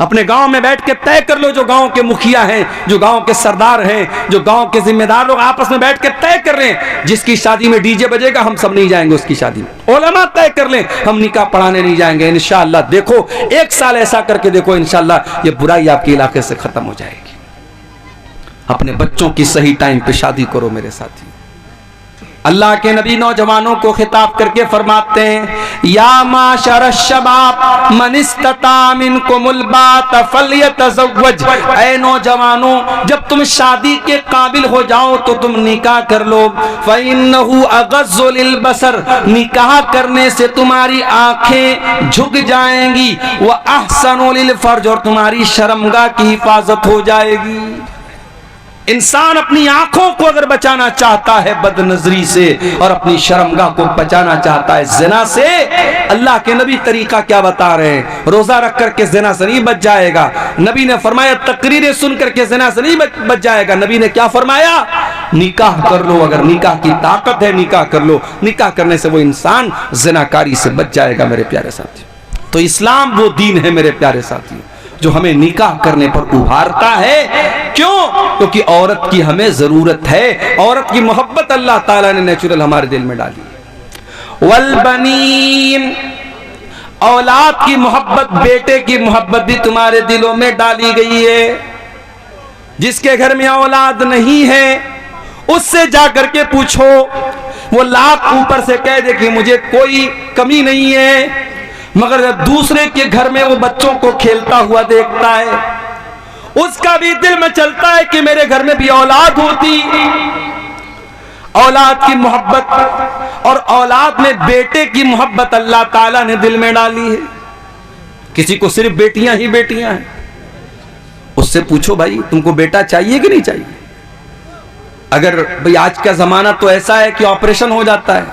अपने गांव में बैठ के तय कर लो, जो गांव के मुखिया हैं, जो गांव के सरदार हैं, जो गांव के जिम्मेदार लोग आपस में बैठ के तय कर रहे हैं जिसकी शादी में डीजे बजेगा हम सब नहीं जाएंगे उसकी शादी में। उलमा तय कर लें हम निकाह पढ़ाने नहीं जाएंगे। इंशाअल्लाह देखो, एक साल ऐसा करके देखो, इंशाअल्लाह ये बुराई आपके इलाके से खत्म हो जाएगी। अपने बच्चों की सही टाइम पे शादी करो मेरे साथी। अल्लाह के नबी नौजवानों को खिताब करके फरमाते हैं या माशर शबाब मन इस्तता मिनकुमुल बात फल्यतज़व्वज, ऐ नौजवानों जब तुम शादी के काबिल हो जाओ तो तुम निकाह कर लो। फ़इन्नहु अग़ज़्ज़ु लिलबसर, निकाह करने से तुम्हारी आंखें झुक जाएंगी, व अहसनु लिलफर्ज, और तुम्हारी शर्मगाह की हिफाजत हो जाएगी। इंसान अपनी आंखों को अगर बचाना चाहता है बदनजरी से और अपनी शर्मगाह को बचाना चाहता है जिना से, अल्लाह के नबी तरीका क्या बता रहे हैं? रोजा रख करके जिना से नहीं बच जाएगा। नबी ने फरमाया तकरीरें सुन करके जिना से नहीं बच जाएगा। नबी ने क्या फरमाया? निकाह कर लो, अगर निकाह की ताकत है निकाह कर लो। निकाह करने से वो इंसान जिनाकारी से बच जाएगा मेरे प्यारे साथी। तो इस्लाम वो दीन है मेरे प्यारे साथी जो हमें निकाह करने पर उभारता है। क्यों? क्योंकि औरत की हमें जरूरत है। औरत की मोहब्बत अल्लाह ताला ने नेचुरल हमारे दिल में डाली है। वल बनीन, औलाद की मोहब्बत, बेटे की मोहब्बत भी तुम्हारे दिलों में डाली गई है। जिसके घर में औलाद नहीं है उससे जाकर के पूछो, वो लाख ऊपर से कह दे कि मुझे कोई कमी नहीं है, मगर जब दूसरे के घर में वो बच्चों को खेलता हुआ देखता है उसका भी दिल में चलता है कि मेरे घर में भी औलाद होती। औलाद की मोहब्बत और औलाद में बेटे की मोहब्बत अल्लाह ताला ने दिल में डाली है। किसी को सिर्फ बेटियां ही बेटियां हैं, उससे पूछो भाई तुमको बेटा चाहिए कि नहीं चाहिए? अगर भाई आज का जमाना तो ऐसा है कि ऑपरेशन हो जाता है,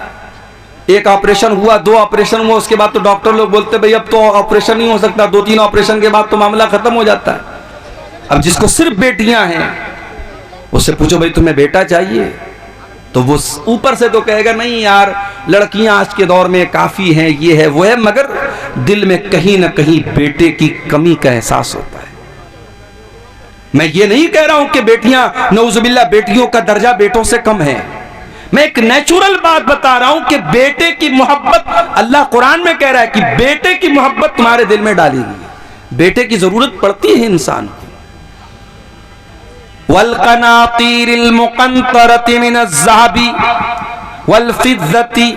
एक ऑपरेशन हुआ, 2 ऑपरेशन हुआ, उसके बाद तो डॉक्टर लोग बोलते भाई अब तो ऑपरेशन नहीं हो सकता, 2-3 ऑपरेशन के बाद तो मामला खत्म हो जाता है। अब जिसको सिर्फ बेटियां हैं उससे पूछो भाई तुम्हें बेटा चाहिए, तो वो ऊपर से तो कहेगा नहीं यार लड़कियां आज के दौर में काफी हैं, ये है वो है, मगर दिल में कहीं ना कहीं बेटे की कमी का एहसास होता है। मैं ये नहीं कह रहा हूं कि बेटियां नऊजुबिल्लाह बेटियों का दर्जा बेटों से कम है, मैं एक नेचुरल बात बता रहा हूं कि बेटे की मोहब्बत अल्लाह कुरान में कह रहा है कि बेटे की मोहब्बत तुम्हारे दिल में डाली गई है। बेटे की जरूरत पड़ती है इंसान को। वल कनातीरिल मुकंतरति मिनज़्ज़हबी वल फिज़्ज़ती,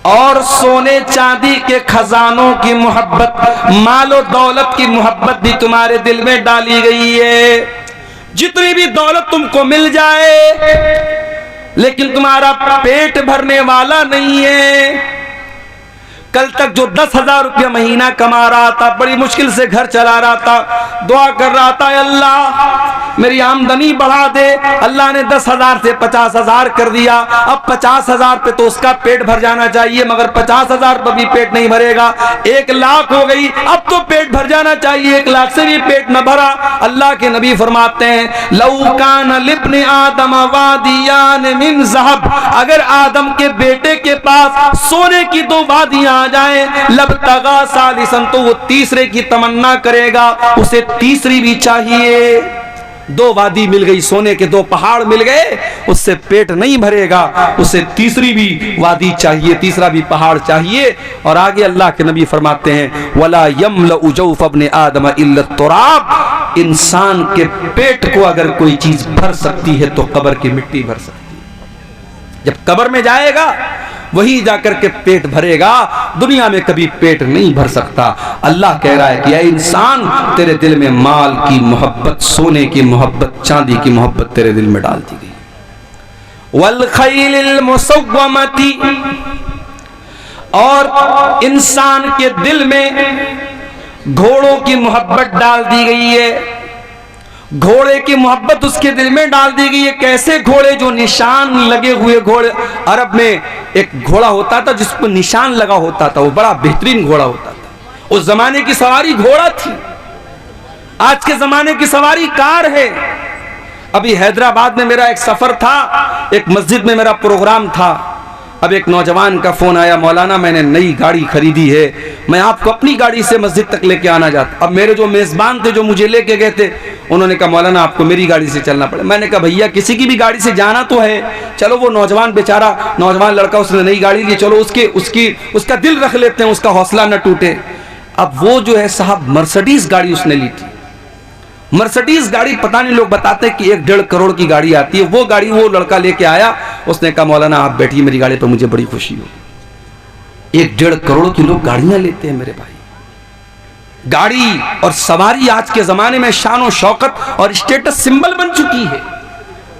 और सोने चांदी के खजानों की मोहब्बत, मालो दौलत की मोहब्बत भी तुम्हारे दिल में डाली गई है। जितनी भी दौलत तुमको मिल जाए लेकिन तुम्हारा पेट भरने वाला नहीं है। कल तक जो 10,000 रुपया महीना कमा रहा था, बड़ी मुश्किल से घर चला रहा था, दुआ कर रहा था अल्लाह मेरी आमदनी बढ़ा दे, अल्लाह ने 10,000 से 50,000 कर दिया। अब 50,000 पे तो उसका पेट भर जाना चाहिए, मगर 50,000 पर भी पेट नहीं भरेगा। 1 लाख हो गई, अब तो पेट भर जाना चाहिए, 1 लाख से भी पेट न भरा। अल्लाह के नबी फरमाते हैं लौ कान लिब्ने आदम वादियान मिन ज़हब, अगर आदम के बेटे के पास सोने की 2 वादियां जाए लबतगा सालिसन, तो वो तीसरे की तमन्ना करेगा, उसे तीसरी भी चाहिए। 2 वादी मिल गई, सोने के 2 पहाड़ मिल गए, उससे पेट नहीं भरेगा, उसे तीसरी भी वादी चाहिए, तीसरा भी पहाड़ चाहिए। और आगे अल्लाह के नबी फरमाते हैं वला यमलउ जौफ इब्न आदम इल्ला तुराब, इंसान के पेट को अगर कोई चीज भर सकती है तो कब्र की मिट्टी भर सकती है। जब कब्र में जाएगा वही जाकर के पेट भरेगा, दुनिया में कभी पेट नहीं भर सकता। अल्लाह कह रहा है कि ऐ इंसान तेरे दिल में माल की मोहब्बत, सोने की मोहब्बत, चांदी की मोहब्बत तेरे दिल में डाल दी गई। वल खैलिल मुसव्वमती, और इंसान के दिल में घोड़ों की मोहब्बत डाल दी गई है। घोड़े की मोहब्बत उसके दिल में डाल दी गई है। कैसे घोड़े? जो निशान लगे हुए घोड़े। अरब में एक घोड़ा होता था जिस पर निशान लगा होता था, वो बड़ा बेहतरीन घोड़ा होता था। उस जमाने की सवारी घोड़ा थी, आज के जमाने की सवारी कार है। अभी हैदराबाद में मेरा एक सफर था, एक मस्जिद में मेरा प्रोग्राम था। अब एक नौजवान का फोन आया, मौलाना मैंने नई गाड़ी खरीदी है, मैं आपको अपनी गाड़ी से मस्जिद तक लेके आना चाहता। अब मेरे जो मेजबान थे जो मुझे लेके गए थे, उन्होंने कहा मौलाना आपको मेरी गाड़ी से चलना पड़े। मैंने कहा भैया किसी की भी गाड़ी से जाना तो है, चलो वो नौजवान बेचारा, नौजवान लड़का, उसने नई गाड़ी ली, चलो उसका दिल रख लेते हैं, उसका हौसला न टूटे। अब वो जो है साहब मर्सिडीज गाड़ी उसने ली थी। मर्सिडीज गाड़ी पता नहीं, लोग बताते कि 1-1.5 करोड़ की गाड़ी आती है। वो गाड़ी वो लड़का लेके आया, उसने कहा मौलाना आप बैठिए मेरी गाड़ी पर, मुझे बड़ी खुशी होगी। 1-1.5 करोड़ की लोग गाड़ियां लेते हैं मेरे भाई। गाड़ी और सवारी आज के जमाने में शान और शौकत और स्टेटस सिंबल बन चुकी है।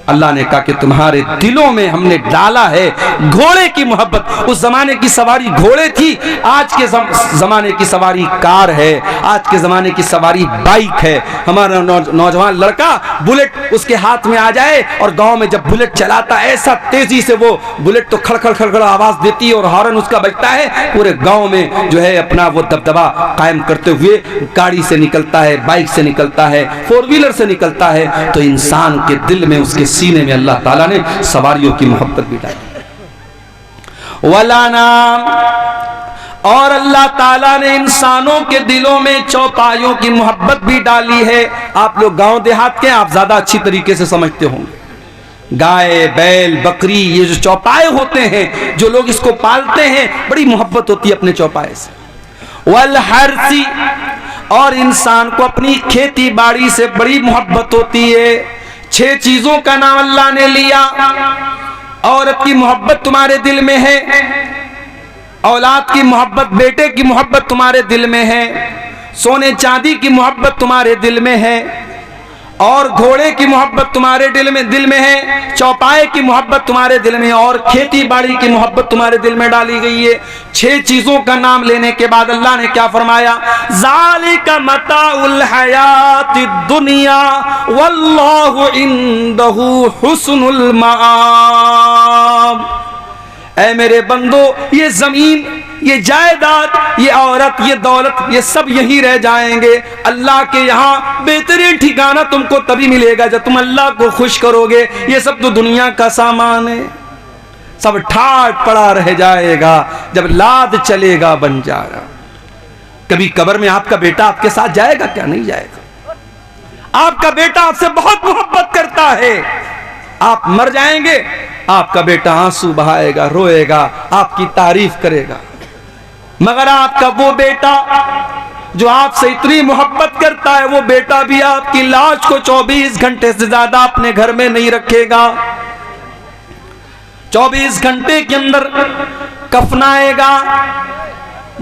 अल्लाह ने कहा कि तुम्हारे दिलों में हमने डाला है घोड़े की मोहब्बत। उस जमाने की सवारी घोड़े थी, आज के जमाने की सवारी कार है, आज के जमाने की सवारी बाइक है। हमारा नौजवान लड़का बुलेट उसके हाथ में आ जाए और गांव में जब बुलेट चलाता है, ऐसा तेजी से वो बुलेट तो खड़खड़ खड़खड़ आवाज देती है और हॉर्न उसका बजता है, पूरे गांव में जो है अपना वो दबदबा कायम करते हुए गाड़ी से निकलता है, बाइक से निकलता है, 4 व्हीलर से निकलता है। तो इंसान के दिल में, उसके सीने में अल्लाह ताला ने सवारियों की मोहब्बत भी डाली। वला नाम, और अल्लाह ताला ने इंसानों के दिलों में चौपाइयों की मोहब्बत भी डाली है। आप लोग गांव देहात के, आप ज्यादा अच्छी तरीके से समझते होंगे। गाय, बैल, बकरी, ये जो चौपाए होते हैं, जो लोग इसको पालते हैं, बड़ी मोहब्बत होती है अपने चौपाए से। वल हर्सी, और इंसान को अपनी खेती बाड़ी से बड़ी मोहब्बत होती है। 6 चीजों का नाम अल्लाह ने लिया। औरत की मोहब्बत तुम्हारे दिल में है, औलाद की मोहब्बत, बेटे की मोहब्बत तुम्हारे दिल में है, सोने चांदी की मोहब्बत तुम्हारे दिल में है, और घोड़े की मोहब्बत तुम्हारे दिल में है, चौपाए की मोहब्बत तुम्हारे दिल में, और खेती बाड़ी की मोहब्बत तुम्हारे दिल में डाली गई है। 6 चीजों का नाम लेने के बाद अल्लाह ने क्या फरमाया, ज़ालिका मताउल हयातिद दुनिया वल्लाहु इंदहु हुस्नुल मआब। ऐ मेरे बंदो, ये जमीन, ये जायदाद, ये औरत, ये दौलत, ये सब यहीं रह जाएंगे। अल्लाह के यहाँ बेहतरीन ठिकाना तुमको तभी मिलेगा जब तुम अल्लाह को खुश करोगे। ये सब तो दुनिया का सामान है, सब ठाट पड़ा रह जाएगा जब लाद चलेगा बंजारा। कभी कब्र में आपका बेटा आपके साथ जाएगा क्या? नहीं जाएगा। आपका बेटा आपसे बहुत मोहब्बत करता है, आप मर जाएंगे, आपका बेटा आंसू बहाएगा, रोएगा, आपकी तारीफ करेगा। मगर आपका वो बेटा जो आपसे इतनी मोहब्बत करता है, वो बेटा भी आपकी लाश को 24 घंटे से ज्यादा अपने घर में नहीं रखेगा। 24 घंटे के अंदर कफनाएगा,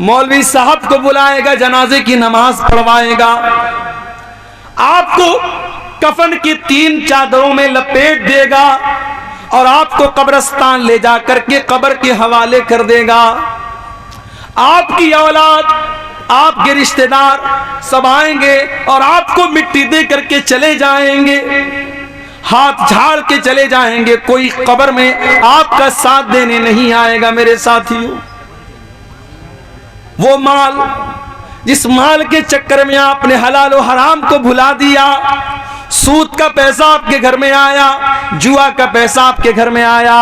मौलवी साहब को बुलाएगा, जनाजे की नमाज पढ़वाएगा, आपको कफन की 3 चादरों में लपेट देगा और आपको कब्रिस्तान ले जा करके कब्र के हवाले कर देगा। आपकी औलाद, आपके रिश्तेदार सब आएंगे और आपको मिट्टी दे करके चले जाएंगे, हाथ झाड़ के चले जाएंगे। कोई कब्र में आपका साथ देने नहीं आएगा। मेरे साथियों, वो माल, जिस माल के चक्कर में आपने हलाल और हराम को भुला दिया, सूद का पैसा आपके घर में आया, जुआ का पैसा आपके घर में आया,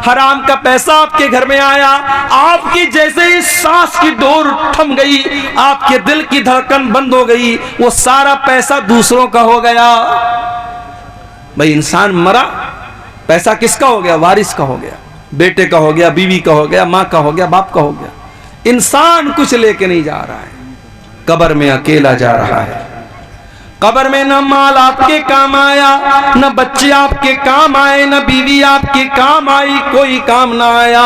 हराम का पैसा आपके घर में आया, आपकी जैसे ही सांस की डोर थम गई, आपके दिल की धड़कन बंद हो गई, वो सारा पैसा दूसरों का हो गया। भाई इंसान मरा, पैसा किसका हो गया? वारिस का हो गया, बेटे का हो गया, बीवी का हो गया, माँ का हो गया, बाप का हो गया। इंसान कुछ लेके नहीं जा रहा है, कब्र में अकेला जा रहा है। कब्र में न माल आपके काम आया, न बच्चे आपके काम आए, न बीवी आपके काम आई, कोई काम ना आया।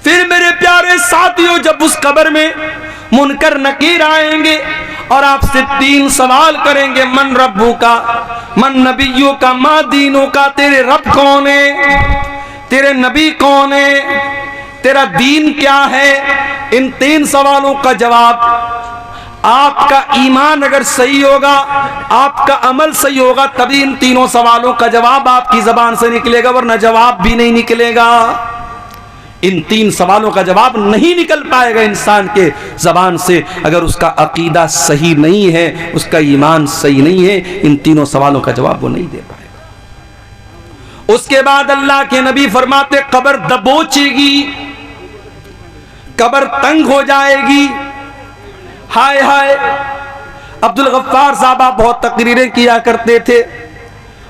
फिर मेरे प्यारे साथियों, जब उस कब्र में मुनकर नकीर आएंगे और आपसे 3 सवाल करेंगे, मन रब्बू का, मन नबियों का, मा दीनों का, तेरे रब कौन है, तेरे नबी कौन है, तेरा दीन क्या है। इन 3 सवालों का जवाब, आपका ईमान अगर सही होगा, आपका अमल सही होगा, तभी इन 3 सवालों का जवाब आपकी जबान से निकलेगा, वरना जवाब भी नहीं निकलेगा। इन 3 सवालों का जवाब नहीं निकल पाएगा इंसान के जबान से अगर उसका अकीदा सही नहीं है, उसका ईमान सही नहीं है। इन 3 सवालों का जवाब वो नहीं दे पाएगा। उसके बाद अल्लाह के नबी फरमाते, कब्र दबोचेगी, कब्र तंग हो जाएगी। हाय हाय, अब्दुल गफ्फार साहब आप बहुत तकरीरें किया करते थे,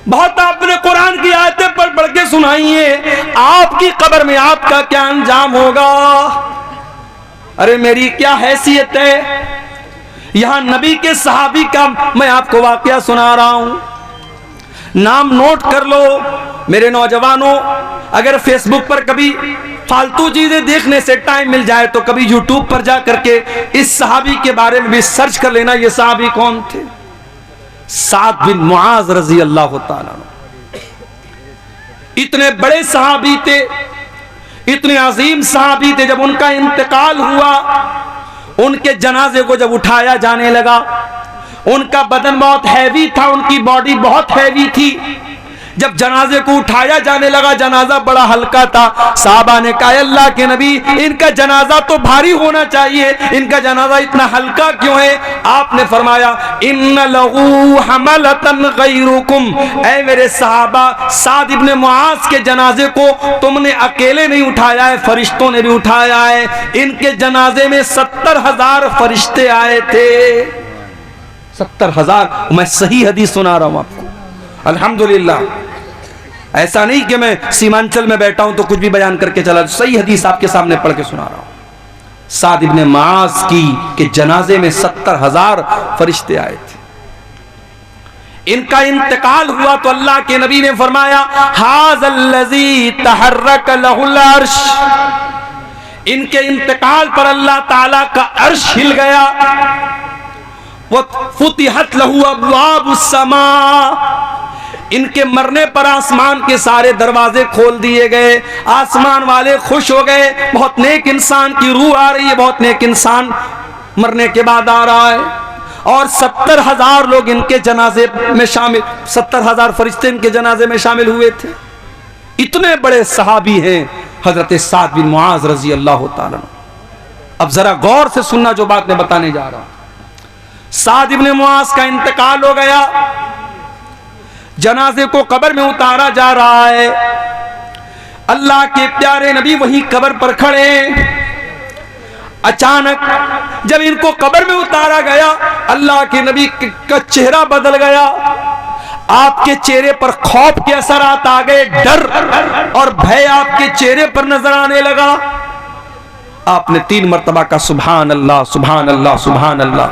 बहुत आपने कुरान की आयतें पढ़ के सुनाई है। आपकी कब्र में आपका क्या अंजाम होगा? अरे मेरी क्या हैसियत है। यहां नबी के सहाबी का मैं आपको वाकया सुना रहा हूं, नाम नोट कर लो। मेरे नौजवानों, अगर फेसबुक पर कभी फालतू चीजें देखने से टाइम मिल जाए तो कभी यूट्यूब पर जा करके इस सहाबी के बारे में भी सर्च कर लेना। ये सहाबी कौन थे? साद बिन मुआज रजी अल्लाह ताला। इतने बड़े सहाबी थे, इतने अजीम सहाबी थे। जब उनका इंतकाल हुआ, उनके जनाजे को जब उठाया जाने लगा, उनका बदन बहुत हैवी था, उनकी बॉडी बहुत हैवी थी। जब जनाजे को उठाया जाने लगा, जनाजा बड़ा हल्का था। साहबा ने कहा, अल्लाह के नबी, इनका जनाजा तो भारी होना चाहिए, इनका जनाजा इतना हल्का क्यों है? आपने फरमाया, इन्ना लहू हमलतन गैरुकुम। ऐ मेरे साहबा, साद इब्ने मुआज के जनाजे को तुमने अकेले नहीं उठाया है, फरिश्तों ने भी उठाया है। इनके जनाजे में 70,000 फरिश्ते आए थे। 70,000। मैं सही हदीस सुना रहा हूं आपको, अल्हम्दुलिल्लाह। ऐसा नहीं कि मैं सीमांचल में बैठा हूं तो कुछ भी बयान करके चला, सही हदीस आपके सामने पढ़ के सुना रहा हूं। साद इब्ने मुआज की के जनाजे में 70,000 फरिश्ते आए थे। इनका इंतकाल हुआ तो अल्लाह के नबी ने फरमाया, हाज़ल्लज़ी तहर्रक लहुल अर्श। इनके इंतकाल पर अल्लाह ताला का अर्श हिल गया वो फुतिहत लहू अब्वाबुस समा, इनके मरने पर आसमान के सारे दरवाजे खोल दिए गए। आसमान वाले खुश हो गए, बहुत नेक इंसान की रूह आ रही है, बहुत नेक इंसान मरने के बाद आ रहा है। और 70,000 लोग इनके जनाजे में शामिल, 70,000 फरिश्ते इनके जनाजे में शामिल हुए थे। इतने बड़े सहाबी हैं हजरत साद बिन मुआज रजी अल्लाह ताला। अब जरा गौर से सुनना जो बात मैं बताने जा रहा हूं। साद इब्न मुआज का इंतकाल हो गया, जनाजे को कब्र में उतारा जा रहा है। अल्लाह के प्यारे नबी वहीं कब्र पर खड़े। अचानक जब इनको कब्र में उतारा गया, अल्लाह के नबी का चेहरा बदल गया। आपके चेहरे पर खौफ के असरात आ गए, डर और भय आपके चेहरे पर नजर आने लगा। आपने 3 मरतबा का सुभान अल्लाह सुभान अल्लाह सुभान अल्लाह,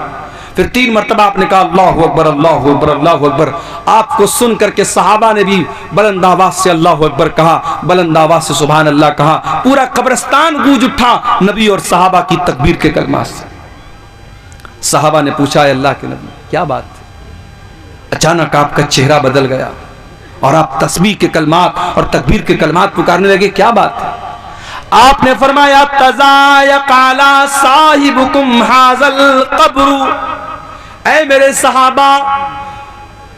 फिर 3 मरतबा आपने कहा अल्लाहु अकबर अल्लाहु अकबर अल्लाहु अकबर। आपको सुन करके सहाबा ने भी बुलंद आवाज से अल्लाहु अकबर कहा, बुलंद आवाज से सुभान अल्लाह कहा। पूरा कब्रिस्तान गूंज उठा नबी और सहाबा की तकबीर के कलमात से। सहाबा ने पूछा अल्लाह के नबी क्या बात है? अचानक आपका चेहरा बदल गया और आप तस्बीह के कलमात और तकबीर के कलमात पुकारने लगे, क्या बात है? आपने फरमाया तज़ायक़ाला साहिबुकुम हाज़ल क़ब्रु, ऐ मेरे सहाबा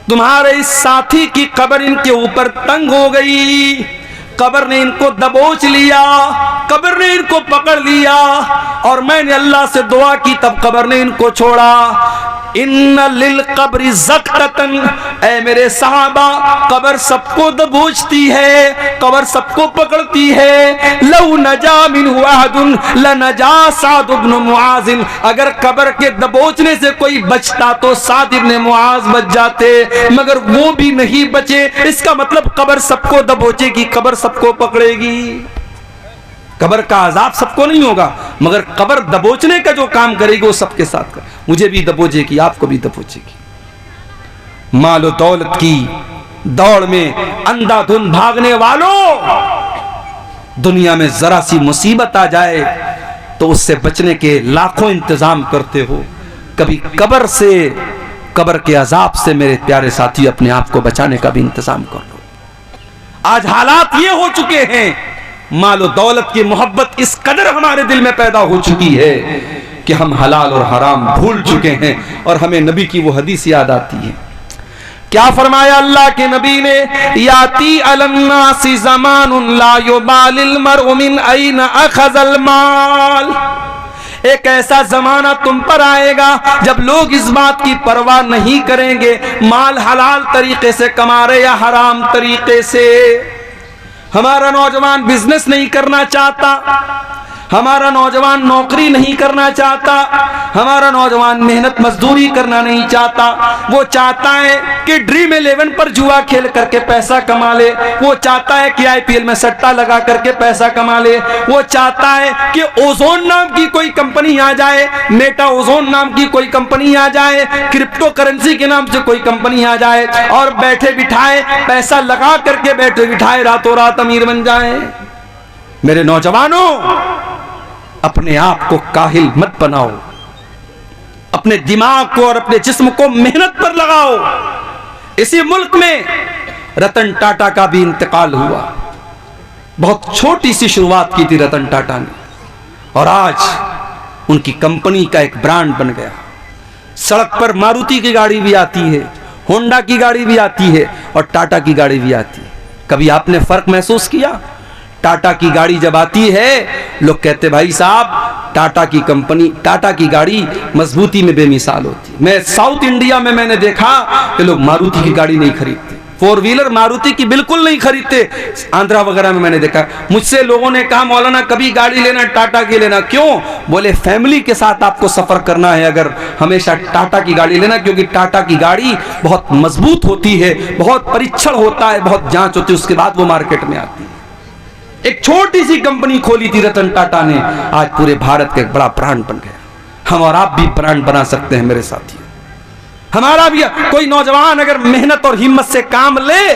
तुम्हारे इस साथी की कब्र इनके ऊपर तंग हो गई। कब्र ने इनको दबोच लिया, कब्र ने इनको पकड़ लिया और मैंने अल्लाह से दुआ की तब कब्र ने इनको छोड़ा। इन्ना लिल कब्रि ज़क़तन, ऐ मेरे सहाबा कब्र सबको दबोचती है, कब्र सबको पकड़ती है। लौ नजा मिन्हु अहदुन लनजा साद इब्न मुआज़, अगर कब्र के दबोचने से कोई बचता तो साद इब्न मुआज़ बच जाते, मगर वो भी नहीं बचे। इसका मतलब कब्र सबको दबोचेगी, कब्र सबको पकड़ेगी। कब्र का अजाब सबको नहीं होगा, मगर कब्र दबोचने का जो काम करेगी वो सबके साथ कर। मुझे भी दबोचेगी, आपको भी दबोचेगी। मालो दौलत की दौड़ में अंधाधुंध भागने वालों, दुनिया में जरा सी मुसीबत आ जाए तो उससे बचने के लाखों इंतजाम करते हो। कभी कब्र से, कब्र के अजाब से मेरे प्यारे साथी अपने आप को बचाने का भी इंतजाम कर लो। आज हालात ये हो चुके हैं, मालो दौलत की मोहब्बत इस कदर हमारे दिल में पैदा हो चुकी है कि हम हलाल और हराम भूल चुके हैं और हमें नबी की वो हदीस याद आती है। क्या फरमाया अल्लाह के नबी ने, याती अलन्नासी ज़मानुन ला युबालिल मर्उ मिन ऐना अखज़ल माल, एक ऐसा जमाना तुम पर आएगा जब लोग इस बात की परवाह नहीं करेंगे माल हलाल तरीके से कमा रहे या हराम तरीके से। हमारा नौजवान बिजनेस नहीं करना चाहता, हमारा नौजवान नौकरी नहीं करना चाहता, हमारा नौजवान मेहनत मजदूरी करना नहीं चाहता। वो चाहता है कि ड्रीम 11 पर जुआ खेल करके पैसा कमा ले, वो चाहता है कि IPL में सट्टा लगा करके पैसा कमा ले, वो चाहता है कि ओजोन नाम की कोई कंपनी आ जाए, मेटा ओजोन नाम की कोई कंपनी आ जाए, क्रिप्टो करेंसी के नाम से कोई कंपनी आ जाए और बैठे बिठाए पैसा लगा करके बैठे बिठाए रातों रात अमीर बन जाए। मेरे नौजवानों, अपने आप को काहिल मत बनाओ, अपने दिमाग को और अपने जिस्म को मेहनत पर लगाओ। इसी मुल्क में रतन टाटा का भी इंतकाल हुआ। बहुत छोटी सी शुरुआत की थी रतन टाटा ने और आज उनकी कंपनी का एक ब्रांड बन गया। सड़क पर मारुति की गाड़ी भी आती है, होंडा की गाड़ी भी आती है और टाटा की गाड़ी भी आती है। कभी आपने फर्क महसूस किया? टाटा की गाड़ी जब आती है लोग कहते भाई साहब टाटा की कंपनी, टाटा की गाड़ी मजबूती में बेमिसाल होती। मैं साउथ इंडिया में मैंने देखा कि लोग मारुति की गाड़ी नहीं खरीदते, 4 व्हीलर मारुति की बिल्कुल नहीं खरीदते। आंध्रा वगैरह में मैंने देखा। मुझसे लोगों ने कहा मौलाना कभी गाड़ी लेना टाटा की लेना, क्यों? बोले फैमिली के साथ आपको सफर करना है अगर हमेशा टाटा की गाड़ी लेना, क्योंकि टाटा की गाड़ी बहुत मजबूत होती है, बहुत परीक्षण होता है, बहुत जांच होती है, उसके बाद वो मार्केट में आती है। एक छोटी सी कंपनी खोली थी रतन टाटा ने, आज पूरे भारत का एक बड़ा ब्रांड बन गया। हम और आप भी ब्रांड बना सकते हैं मेरे साथियों। हमारा भी कोई नौजवान अगर मेहनत और हिम्मत से काम ले,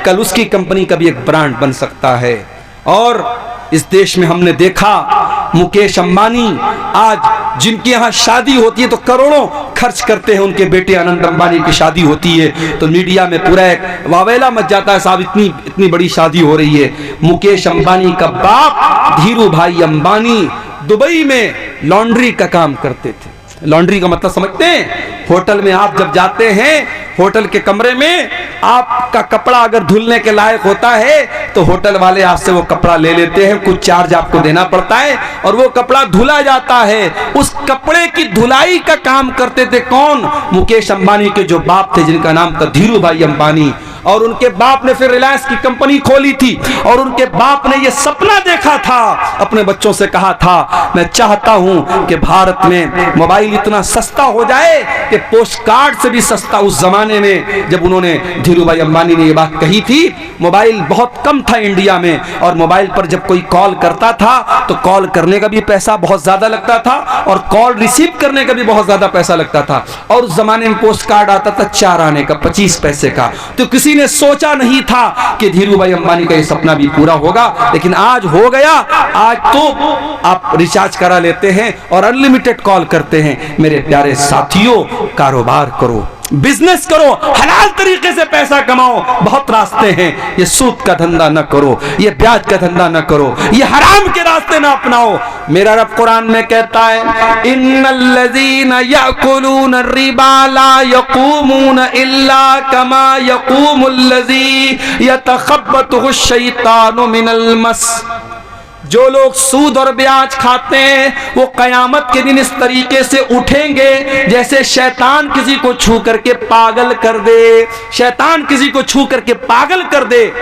कल उसकी कंपनी का भी एक ब्रांड बन सकता है। और इस देश में हमने देखा मुकेश अंबानी आज जिनके यहाँ शादी होती है तो करोड़ों खर्च करते हैं, उनके बेटे अनंत अंबानी की शादी होती है तो मीडिया में पूरा एक वावेला मच जाता है, साहब इतनी इतनी बड़ी शादी हो रही है। मुकेश अंबानी का बाप धीरू भाई अंबानी दुबई में लॉन्ड्री का काम करते थे। लॉन्ड्री का मतलब समझते हैं? होटल में आप जब जाते हैं, होटल के कमरे में आपका कपड़ा अगर धुलने के लायक होता है तो होटल वाले आपसे वो कपड़ा ले लेते हैं, कुछ चार्ज आपको देना पड़ता है और वो कपड़ा धुला जाता है। उस कपड़े की धुलाई का काम करते थे कौन? मुकेश अंबानी के जो बाप थे जिनका नाम था धीरू भाई अंबानी। और उनके बाप ने फिर रिलायंस की कंपनी खोली थी और उनके बाप ने ये सपना देखा था, अपने बच्चों से कहा था मैं चाहता हूं कि भारत में मोबाइल इतना सस्ता हो जाए कि पोस्ट कार्ड से भी सस्ता। उस जमाने में जब उन्होंने धीरू भाई अंबानी ने ये बात कही थी, मोबाइल बहुत कम था इंडिया में और मोबाइल पर जब कोई कॉल करता था तो कॉल करने का भी पैसा बहुत ज्यादा लगता था और कॉल रिसीव करने का भी बहुत ज्यादा पैसा लगता था। और उस जमाने में पोस्ट कार्ड आता था 4 आने का, 25 पैसे का। तो किसी ने सोचा नहीं था कि धीरू भाई अंबानी का ये सपना भी पूरा होगा, लेकिन आज हो गया। आज तो आप रिचार्ज करा लेते हैं और अनलिमिटेड कॉल करते हैं। मेरे प्यारे साथियों, कारोबार करो, बिजनेस करो, हलाल तरीके से पैसा कमाओ, बहुत रास्ते हैं। ये सूद का धंधा न करो, ये ब्याज का धंधा न करो, ये हराम के रास्ते ना अपनाओ। मेरा रब कुरान में कहता है इन्नल्लज़ीना याकुलून रिबा ला यक़ूमून इल्ला कमा यक़ूमुल्लज़ी यतखब्बतुहु शैतानु मिनल मस। जो लोग सूद और ब्याज खाते हैं वो कयामत के दिन इस तरीके से उठेंगे जैसे शैतान किसी को छू करके पागल कर दे। शैतान किसी को छू करके पागल कर दे,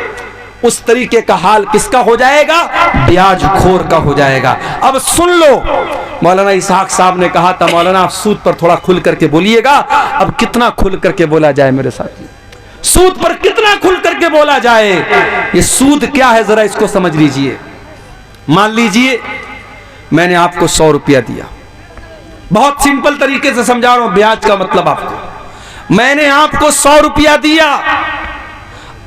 उस तरीके का हाल किसका हो जाएगा? ब्याज खोर का हो जाएगा। अब सुन लो, मौलाना इसहाक साहब ने कहा था मौलाना आप सूद पर थोड़ा खुल करके बोलिएगा। अब कितना खुल करके बोला जाए मेरे साथी? सूद पर कितना खुल करके बोला जाए? ये सूद क्या है जरा इसको समझ लीजिए। मान लीजिए मैंने आपको 100 रुपया दिया, बहुत सिंपल तरीके से समझा रहा हूं ब्याज का मतलब आपको। मैंने आपको 100 रुपया दिया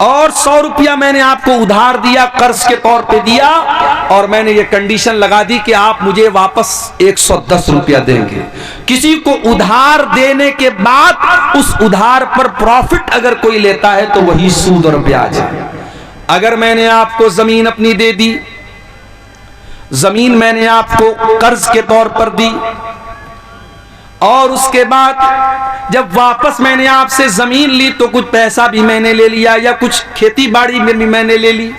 और 100 रुपया मैंने आपको उधार दिया, कर्ज के तौर पे दिया, और मैंने ये कंडीशन लगा दी कि आप मुझे वापस 110 रुपया देंगे। किसी को उधार देने के बाद उस उधार पर प्रॉफिट अगर कोई लेता है तो वही सूद और ब्याज है। अगर मैंने आपको जमीन अपनी दे दी, जमीन मैंने आपको कर्ज के तौर पर दी और उसके बाद जब वापस मैंने आपसे जमीन ली तो कुछ पैसा भी मैंने ले लिया या कुछ खेती बाड़ी में भी मैंने ले ली।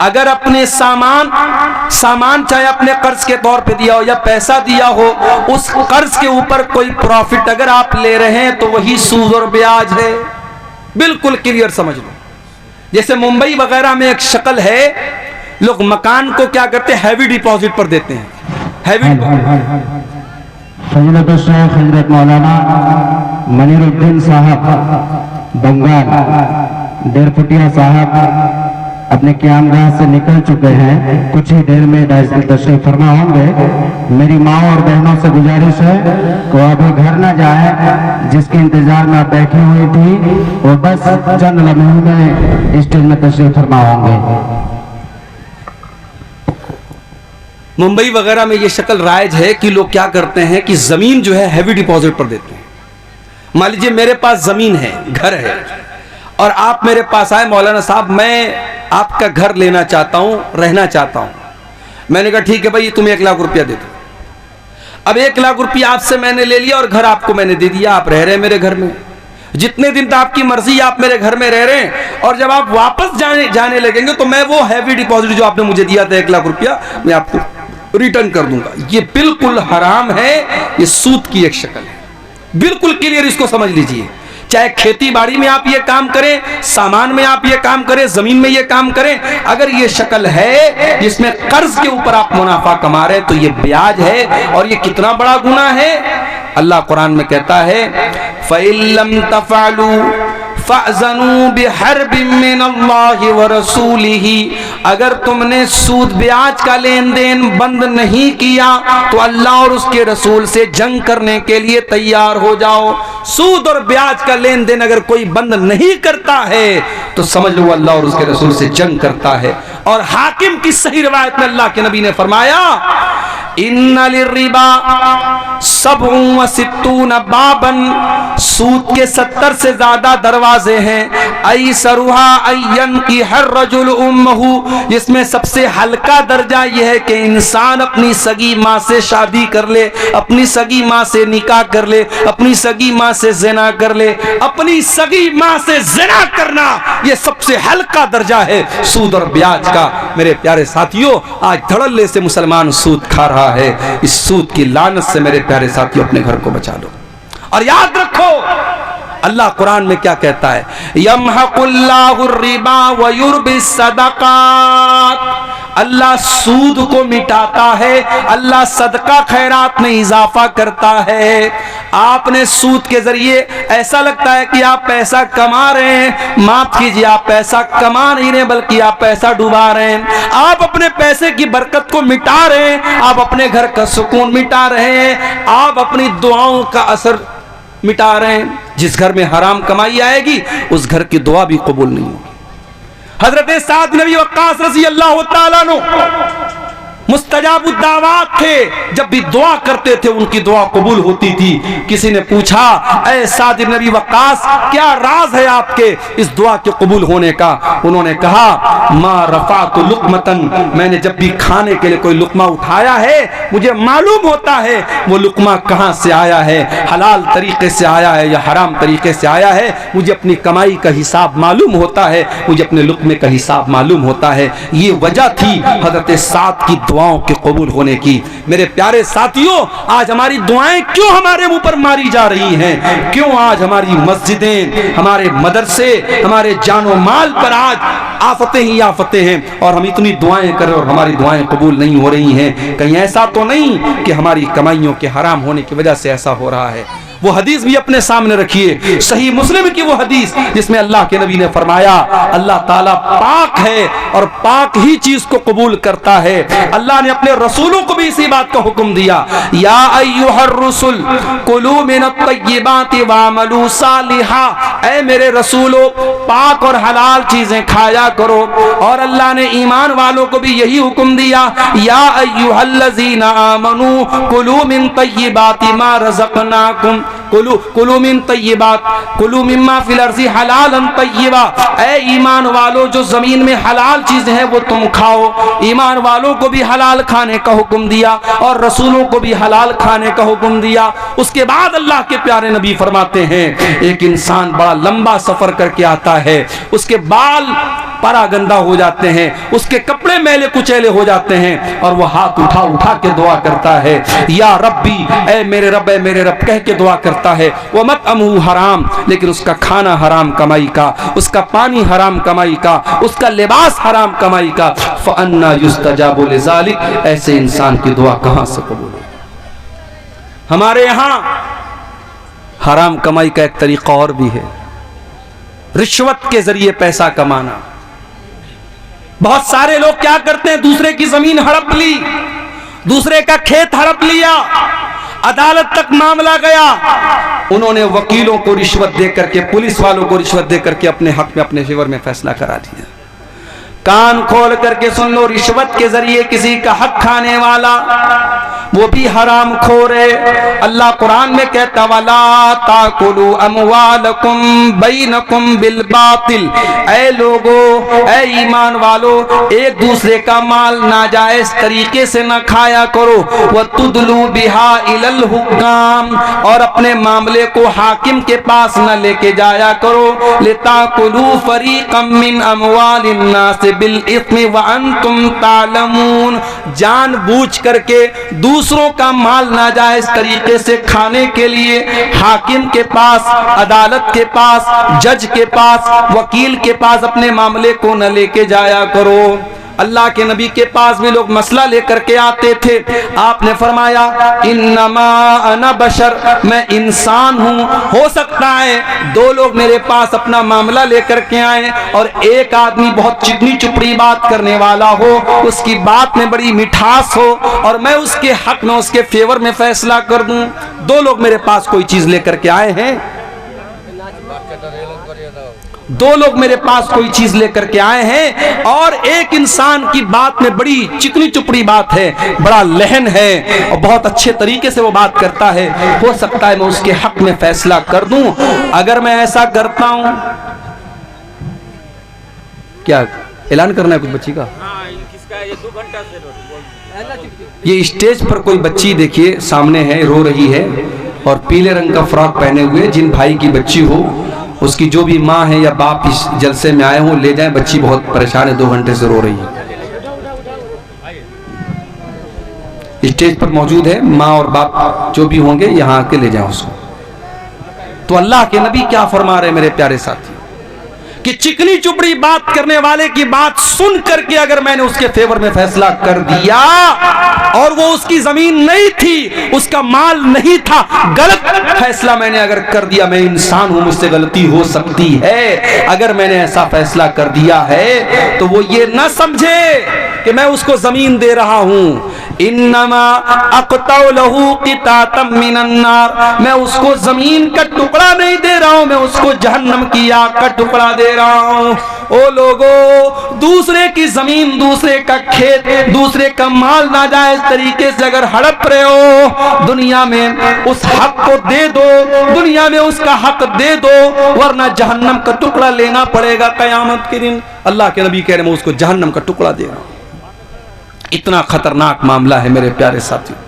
अगर अपने सामान चाहे अपने कर्ज के तौर पे दिया हो या पैसा दिया हो, उस कर्ज के ऊपर कोई प्रॉफिट अगर आप ले रहे हैं तो वही सूद और ब्याज है। बिल्कुल क्लियर समझ लो। जैसे मुंबई वगैरह में एक शक्ल है, लोग मकान को क्या करते हैं? हैवी डिपॉजिट पर देते हैं। हैवी हजरत मौलाना मनीरुद्दीन साहब बंगाल, डेरफुटिया साहब अपने क़यामगाह से निकल चुके हैं, कुछ ही देर में तशरीफ फरमा होंगे। मेरी माँ और बहनों से गुजारिश है कि वो अभी घर न जाए, जिसके इंतजार में आप बैठी हुई थी वो बस चंद लम्हों में स्टेज में तशरीफ फरमा होंगे। मुंबई वगैरह में ये शक्ल राइज है कि लोग क्या करते हैं कि जमीन जो है हैवी डिपॉजिट पर देते हैं। मान लीजिए मेरे पास जमीन है, घर है, और आप मेरे पास आए मौलाना साहब मैं आपका घर लेना चाहता हूं, रहना चाहता हूं। मैंने कहा ठीक है भाई तुम्हें 1 लाख रुपया दे दो। अब 1 लाख रुपया आपसे मैंने ले लिया और घर आपको मैंने दे दिया, आप रह रहे हैं मेरे घर में। जितने दिन तक आपकी मर्जी आप मेरे घर में रह रहे हैं, और जब आप वापस जाने लगेंगे तो मैं वो हैवी डिपॉजिट जो आपने मुझे दिया था 1 लाख रुपया मैं आपको रिटर्न कर दूंगा। ये बिल्कुल हराम है, ये सूद की एक शक्ल है। बिल्कुल क्लियर इसको समझ लीजिए। चाहे खेती बाड़ी में आप ये काम करें, सामान में आप ये काम करें, जमीन में ये काम करें, अगर ये शक्ल है जिसमें कर्ज के ऊपर आप मुनाफा कमा रहे हैं तो ये ब्याज है। और ये कितना बड़ा गुनाह है। अल्लाह कुरान में कहता है फ़इल्लम तफ़अलू फ़अज़नू बिहर्बिम मिनल्लाहि व रसूलिही, अगर तुमने सूद ब्याज का लेन देन बंद नहीं किया तो अल्लाह और उसके रसूल से जंग करने के लिए तैयार हो जाओ। सूद और ब्याज का लेन देन अगर कोई बंद नहीं करता है तो समझ लो अल्लाह और उसके रसूल से जंग करता है। और हाकिम की सही रिवायत में अल्लाह के नबी ने फरमाया इन्नल रिबा सबउ व सित्तून बाबन, सूद के 70 से ज्यादा दरवाजे हैं। ऐसरुहा अय्यन की हर रजुल उम्महु, जिसमें सबसे हल्का दर्जा यह है कि इंसान अपनी सगी माँ से शादी कर ले, अपनी सगी माँ से निकाह कर ले, अपनी सगी माँ से ज़िना कर ले। अपनी सगी माँ से ज़िना करना यह सबसे हल्का दर्जा है सूद और ब्याज का। मेरे प्यारे साथियों, आज धड़ल्ले से मुसलमान सूद खा रहा है। इस सूद की लानत से मेरे प्यारे साथियों अपने घर को बचा लो। और याद रखो अल्लाह कुरान में क्या कहता है, यमहकुल्लाहु रिबा व युर्बि सदकात। अल्लाह सूद को मिटाता है, अल्लाह सदका खैरात में इजाफा करता है। आपने सूद के जरिए ऐसा लगता है कि आप पैसा कमा रहे हैं, माफ कीजिए, आप पैसा कमा नहीं रहे बल्कि आप पैसा डुबा रहे हैं। आप अपने पैसे की बरकत को मिटा रहे हैं, आप अपने घर का सुकून मिटा रहे हैं, आप अपनी दुआओं का असर मिटा रहे हैं। जिस घर में हराम कमाई आएगी उस घर की दुआ भी कबूल नहीं होगी। हजरत साद नबी वक्कास रज़ी अल्लाह तआला अन्हु मुस्तजाबुद दावात थे, जब भी दुआ करते थे उनकी दुआ कबूल होती थी। किसी ने पूछा, ऐ साद नबी वक्कास, क्या राज है आपके इस दुआ के कबूल होने का? उन्होंने कहा, मा रफ़ातु लुक़मतन, मैंने जब भी खाने के लिए कोई लुक़मा उठाया है मुझे मालूम होता है वो लुक़मा कहाँ से आया है, हलाल तरीके से आया है या हराम तरीके से आया है। मुझे अपनी कमाई का हिसाब मालूम होता है, मुझे अपने लुक़मे का हिसाब मालूम होता है। ये वजह थी हज़रत साद की दुआओं के कबूल होने की। मेरे प्यारे साथियों, आज हमारी दुआएं क्यों हमारे मुंह पर मारी जा रही हैं? क्यों आज हमारी मस्जिदें, हमारे मदरसे, हमारे जानो माल पर आज आफतें ही आफतें हैं और हम इतनी दुआएं कर रहे और हमारी दुआएं कबूल नहीं हो रही हैं? कहीं ऐसा तो नहीं कि हमारी कमाइयों के हराम होने की वजह से ऐसा हो रहा है? वो हदीस भी अपने सामने रखिए, सही मुस्लिम की वो हदीस जिसमें अल्लाह के नबी ने फरमाया, अल्लाह ताला पाक है और पाक ही चीज को कबूल करता है। अल्लाह ने अपने रसूलों को भी इसी बात का हुक्म दिया, या अय्युहर रुसुल कुलू मिनत तय्यिबाति वअमलू सालिहा, ऐ मेरे रसूलों पाक और हलाल चीजें खाया करो। और अल्लाह ने ईमान वालों को भी यही हुक्म दिया, या अय्युहल्लज़ीना आमनू कुलू मिन तय्यिबाति मा रज़क़नाकुम कुलू मिन तय्यिबात कुलू मिम्मा फिल अर्ज़ि हलालन तय्यिबा, ऐ ईमान वालों जो जमीन में हलाल चीजें हैं वो तुम खाओ। ईमान वालों को भी हलाल खाने का हुक्म दिया और रसूलों को भी हलाल खाने का हुक्म दिया। उसके बाद अल्लाह के प्यारे नबी फरमाते हैं, एक इंसान बड़ा लंबा सफर करके आता है, उसके बाल परागंदा हो जाते हैं, उसके कपड़े मैले कुचैले हो जाते हैं और वह हाथ उठा उठा के दुआ करता है, या रब्बी, ऐ मेरे रब, ऐ मेरे रब कह के दुआ करता है। वह मत अमहू हराम, लेकिन उसका खाना हराम कमाई का, उसका पानी हराम कमाई का, उसका लिबास हराम कमाई का। फअन्ना युस्तजाबु लिज़ालिक, ऐसे इंसान की दुआ कहां से कबूल हो? हमारे यहां हराम कमाई का एक तरीका और भी है, रिश्वत के जरिए पैसा कमाना। बहुत सारे लोग क्या करते हैं, दूसरे की जमीन हड़प ली, दूसरे का खेत हड़प लिया, अदालत तक मामला गया, उन्होंने वकीलों को रिश्वत देकर के, पुलिस वालों को रिश्वत देकर के अपने हक में, अपने फेवर में फैसला करा दिया। कान खोल करके सुन लो, रिश्वत के जरिए किसी का हक खाने वाला वो भी हराम खोर है। अल्लाह कुरान में कहता, वला ताकुलू अमवालकुम बैनकुम बिल बातिल, ऐ लोगो, ऐ ईमान वालो, एक दूसरे का माल नाजायज तरीके से न खाया करो। व तुदलू बिहा इलल हुक्काम, और अपने मामले को हाकिम के पास न लेके जाया करो। लिताकुलू फरीक़म मिन अमवालिन नास बिल इस्मि व अंतुम तालमून, जानबूझ करके दूसरों का माल नाजायज तरीके से खाने के लिए हाकिम के पास, अदालत के पास, जज के पास, वकील के पास अपने मामले को न लेके जाया करो। अल्लाह के नबी के पास भी लोग मसला लेकर के आते थे, आपने फरमाया, इन्नमा अना बशर, मैं इंसान हूँ। हो सकता है दो लोग मेरे पास अपना मामला लेकर के आए और एक आदमी बहुत चिकनी चुपड़ी बात करने वाला हो, उसकी बात में बड़ी मिठास हो और मैं उसके हक में, उसके फेवर में फैसला कर दूं। दो लोग मेरे पास कोई चीज लेकर के आए हैं दो लोग मेरे पास कोई चीज लेकर के आए हैं और एक इंसान की बात में बड़ी चिकनी चुपड़ी बात है, बड़ा लहन है और बहुत अच्छे तरीके से वो बात करता है। हो सकता है मैं उसके हक में फैसला कर दूं। अगर मैं ऐसा करता हूं, क्या ऐलान करना है कुछ बच्ची का? ये 2 घंटा से ये स्टेज पर कोई बच्ची देखिए सामने है, रो रही है और पीले रंग का फ्रॉक पहने हुए। जिन भाई की बच्ची हो, उसकी जो भी माँ है या बाप इस जलसे में आए हो, ले जाएं। बच्ची बहुत परेशान है, 2 घंटे से रो रही है। स्टेज पर मौजूद है, माँ और बाप जो भी होंगे यहाँ आके ले जाएं उसको। तो अल्लाह के नबी क्या फरमा रहे मेरे प्यारे साथी, कि चिकनी चुपड़ी बात करने वाले की बात सुन करके अगर मैंने उसके फेवर में फैसला कर दिया और वो उसकी जमीन नहीं थी, उसका माल नहीं था, गलत फैसला मैंने अगर कर दिया, मैं इंसान हूं, मुझसे गलती हो सकती है, अगर मैंने ऐसा फैसला कर दिया है तो वो ये ना समझे कि मैं उसको जमीन दे रहा हूं। इन्नमा अक़तउ लहू क़ितातम मिनन नार, मैं उसको जमीन का टुकड़ा नहीं दे रहा हूं, मैं उसको जहन्नम की आग का टुकड़ा दे रहा हूं। ओ लोगों, दूसरे की जमीन, दूसरे का खेत, दूसरे का माल नाजायज तरीके से अगर हड़प रहे हो, दुनिया में उस हक को दे दो, दुनिया में उसका हक दे दो, वरना जहन्नम का टुकड़ा लेना पड़ेगा कयामत के दिन। अल्लाह के नबी कह रहे हैं मैं उसको जहन्नम का टुकड़ा दे रहा हूं। इतना खतरनाक मामला है मेरे प्यारे साथियों।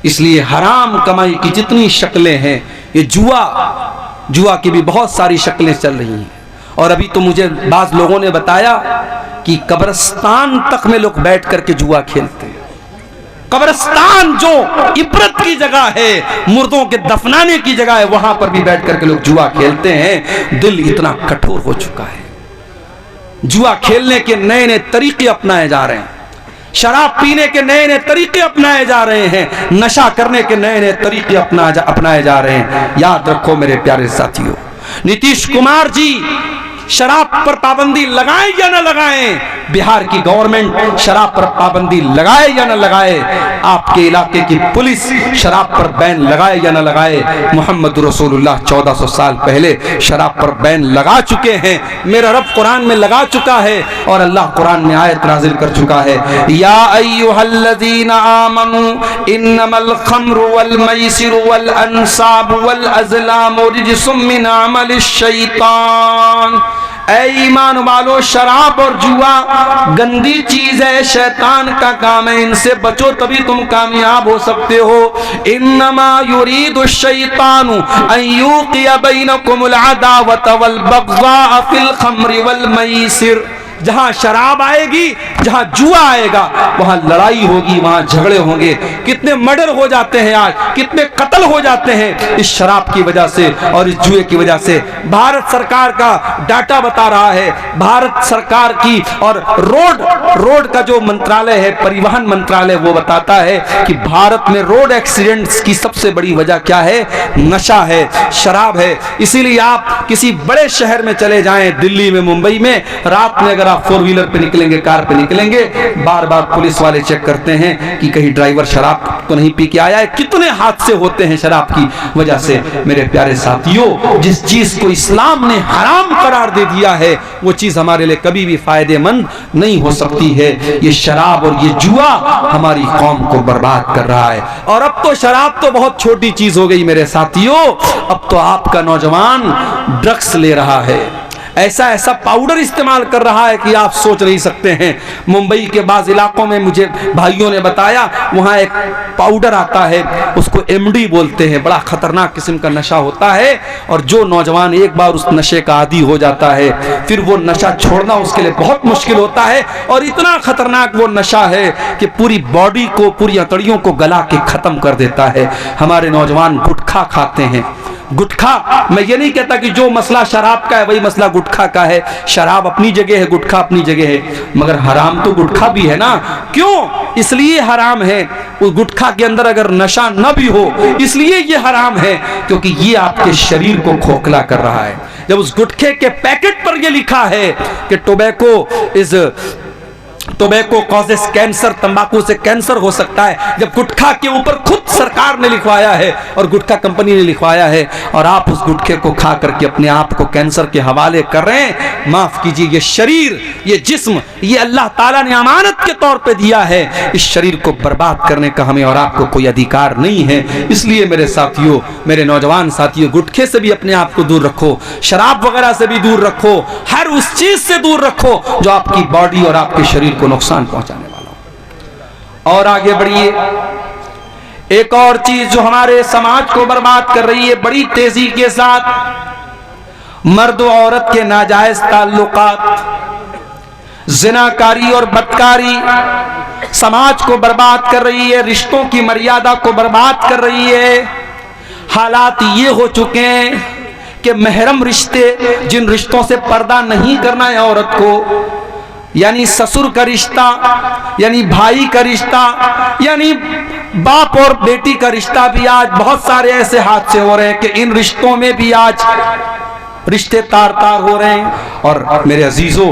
इसलिए हराम कमाई की जितनी शक्लें हैं, ये जुआ की भी बहुत सारी शक्लें चल रही हैं। और अभी तो मुझे बाज लोगों ने बताया कि कब्रिस्तान तक में लोग बैठ करके जुआ खेलते हैं। कब्रिस्तान जो इबरत की जगह है, मुर्दों के दफनाने की जगह है, वहां पर भी बैठ करके लोग जुआ खेलते हैं। दिल इतना कठोर हो चुका है, जुआ खेलने के नए नए तरीके अपनाए जा रहे हैं, शराब पीने के नए नए तरीके अपनाए जा रहे हैं, नशा करने के नए नए तरीके अपनाए जा रहे हैं। याद रखो मेरे प्यारे साथियों, नीतीश कुमार जी शराब पर पाबंदी लगाए या न लगाएं, बिहार की गवर्नमेंट शराब पर पाबंदी लगाए या न लगाए, आपके इलाके की पुलिस शराब पर बैन लगाए या न लगाए, मोहम्मद रसूलुल्लाह 1400 साल पहले शराब पर बैन लगा चुके हैं। मेरा रब कुरान में लगा चुका है और अल्लाह कुरान में आयत नाजिल कर चुका है, या अय्युहल्लज़ीना आमनू इन्नमल खम्रु वल मैसिरु वल अंसाबु वल अज़लामु रिज्सुम मिन अमलिश शैतान। ऐ ईमान वालो, शराब और जुआ गंदी चीज है, शैतान का काम है, इनसे बचो तभी तुम कामयाब हो सकते हो। इन्नमा युरीदु शैतानु अन युक़िया बैनकुमुल अदावत वल बग़ज़ा फिल खम्रि वल मैसिर। जहां शराब आएगी, जहां जुआ आएगा, वहां लड़ाई होगी, वहां झगड़े होंगे। कितने मर्डर हो जाते हैं आज, कितने कत्ल हो जाते हैं इस शराब की वजह से और इस जुए की वजह से। भारत सरकार का डाटा बता रहा है, भारत सरकार की और रोड का जो मंत्रालय है, परिवहन मंत्रालय, वो बताता है कि भारत में रोड एक्सीडेंट्स की सबसे बड़ी वजह क्या है? नशा है, शराब है। इसीलिए आप किसी बड़े शहर में चले जाएं, दिल्ली में, मुंबई में, रात में अगर आप 4 व्हीलर पे निकलेंगे, कार पे निकलेंगे, बार बार पुलिस वाले चेक करते हैं कि कहीं ड्राइवर शराब तो नहीं पी के आया है। कितने हादसे होते हैं शराब की वजह से। मेरे प्यारे साथियों, जिस चीज को इस्लाम ने हराम करार दे दिया है, वो चीज हमारे लिए कभी भी फायदेमंद नहीं हो सकती है। ये शराब और ये जुआ हमारी कौम को बर्बाद कर रहा है। और अब तो शराब तो बहुत छोटी चीज हो गई मेरे साथियों, अब तो आपका नौजवान ड्रग्स ले रहा है, ऐसा पाउडर इस्तेमाल कर रहा है कि आप सोच नहीं सकते हैं। मुंबई के बाज़ इलाकों में मुझे भाइयों ने बताया, वहाँ एक पाउडर आता है, उसको एमडी बोलते हैं, बड़ा खतरनाक किस्म का नशा होता है। और जो नौजवान एक बार उस नशे का आदी हो जाता है, फिर वो नशा छोड़ना उसके लिए बहुत मुश्किल होता है। और इतना खतरनाक वो नशा है कि पूरी बॉडी को, पूरी अंतड़ियों को गला के खत्म कर देता है। हमारे नौजवान गुटखा खाते हैं। गुटखा, मैं ये नहीं कहता कि जो मसला शराब का है वही मसला गुटखा का है। शराब अपनी जगह है, गुटखा अपनी जगह है, मगर हराम तो गुटखा भी है ना। क्यों? इसलिए हराम है। उस गुटखा के अंदर अगर नशा न भी हो, इसलिए ये हराम है क्योंकि ये आपके शरीर को खोखला कर रहा है। जब उस गुटखे के पैकेट पर ये लिखा है कि tobacco is tobacco causes cancer, तंबाकू से कैंसर हो सकता है, जब गुटखा के ऊपर खुद सरकार ने लिखवाया है और गुटखा कंपनी ने लिखवाया है, और आप उस गुटखे को खा करके अपने आप को कैंसर के हवाले कर रहे हैं। माफ कीजिए, ये शरीर, ये जिस्म, ये अल्लाह ताला ने अमानत के तौर पे दिया है। इस शरीर को बर्बाद करने का हमें और आपको कोई अधिकार नहीं है। इसलिए मेरे साथियों, मेरे नौजवान साथियों, गुटखे से भी अपने आप को दूर रखो, शराब वगैरह से भी दूर रखो, हर उस चीज से दूर रखो जो आपकी बॉडी और आपके शरीर को नुकसान पहुंचाने वाला हो। और आगे बढ़िए, एक और चीज जो हमारे समाज को बर्बाद कर रही है बड़ी तेजी के साथ, मर्द और औरत के नाजायज ताल्लुकात, जिनाकारी और बदकारी समाज को बर्बाद कर रही है, रिश्तों की मर्यादा को बर्बाद कर रही है। हालात ये हो चुके हैं कि महरम रिश्ते, जिन रिश्तों से पर्दा नहीं करना है औरत को, यानी ससुर का रिश्ता, यानी भाई का रिश्ता, यानी बाप और बेटी का रिश्ता भी आज बहुत सारे ऐसे हादसे हो रहे हैं कि इन रिश्तों में भी आज रिश्ते तार तार हो रहे हैं। और मेरे अजीजों,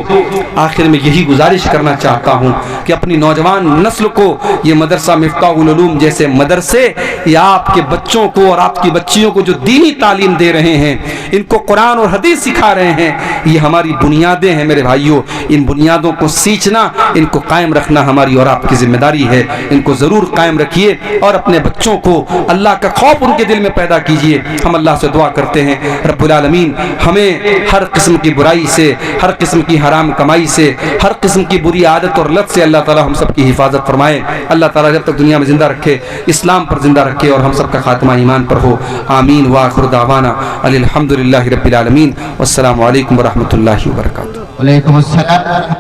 आखिर में यही गुजारिश करना चाहता हूं कि अपनी नौजवान नस्ल को ये मदरसा मिफ्ताहुल उलूम जैसे मदरसे या आपके बच्चों को और आपकी बच्चियों को जो दीनी तालीम दे रहे हैं, इनको कुरान और हदीस सिखा रहे हैं, ये हमारी बुनियादें हैं मेरे भाइयों। इन बुनियादों को सींचना, इनको कायम रखना हमारी और आपकी जिम्मेदारी है। इनको जरूर कायम रखिए और अपने बच्चों को अल्लाह का खौफ उनके दिल में पैदा कीजिए। हम अल्लाह से दुआ करते हैं, रब्बुल आलमीन हमें हर किस्म की बुराई से, हर किस्म की हराम कमाई से, हर किस्म की बुरी आदत और लत से अल्लाह ताला हम सब की हिफाजत फरमाए। अल्लाह ताला जब तक दुनिया में जिंदा रखे, इस्लाम पर जिंदा रखे और हम सब का खात्मा ईमान पर हो। आमीन व आखिर दावाना अल्हम्दुलिल्लाहि रब्बिल आलमीन। वस्सलामु अलैकुम व रहमतुल्लाहि व बरकातुहू। वालेकुम अस्सलाम।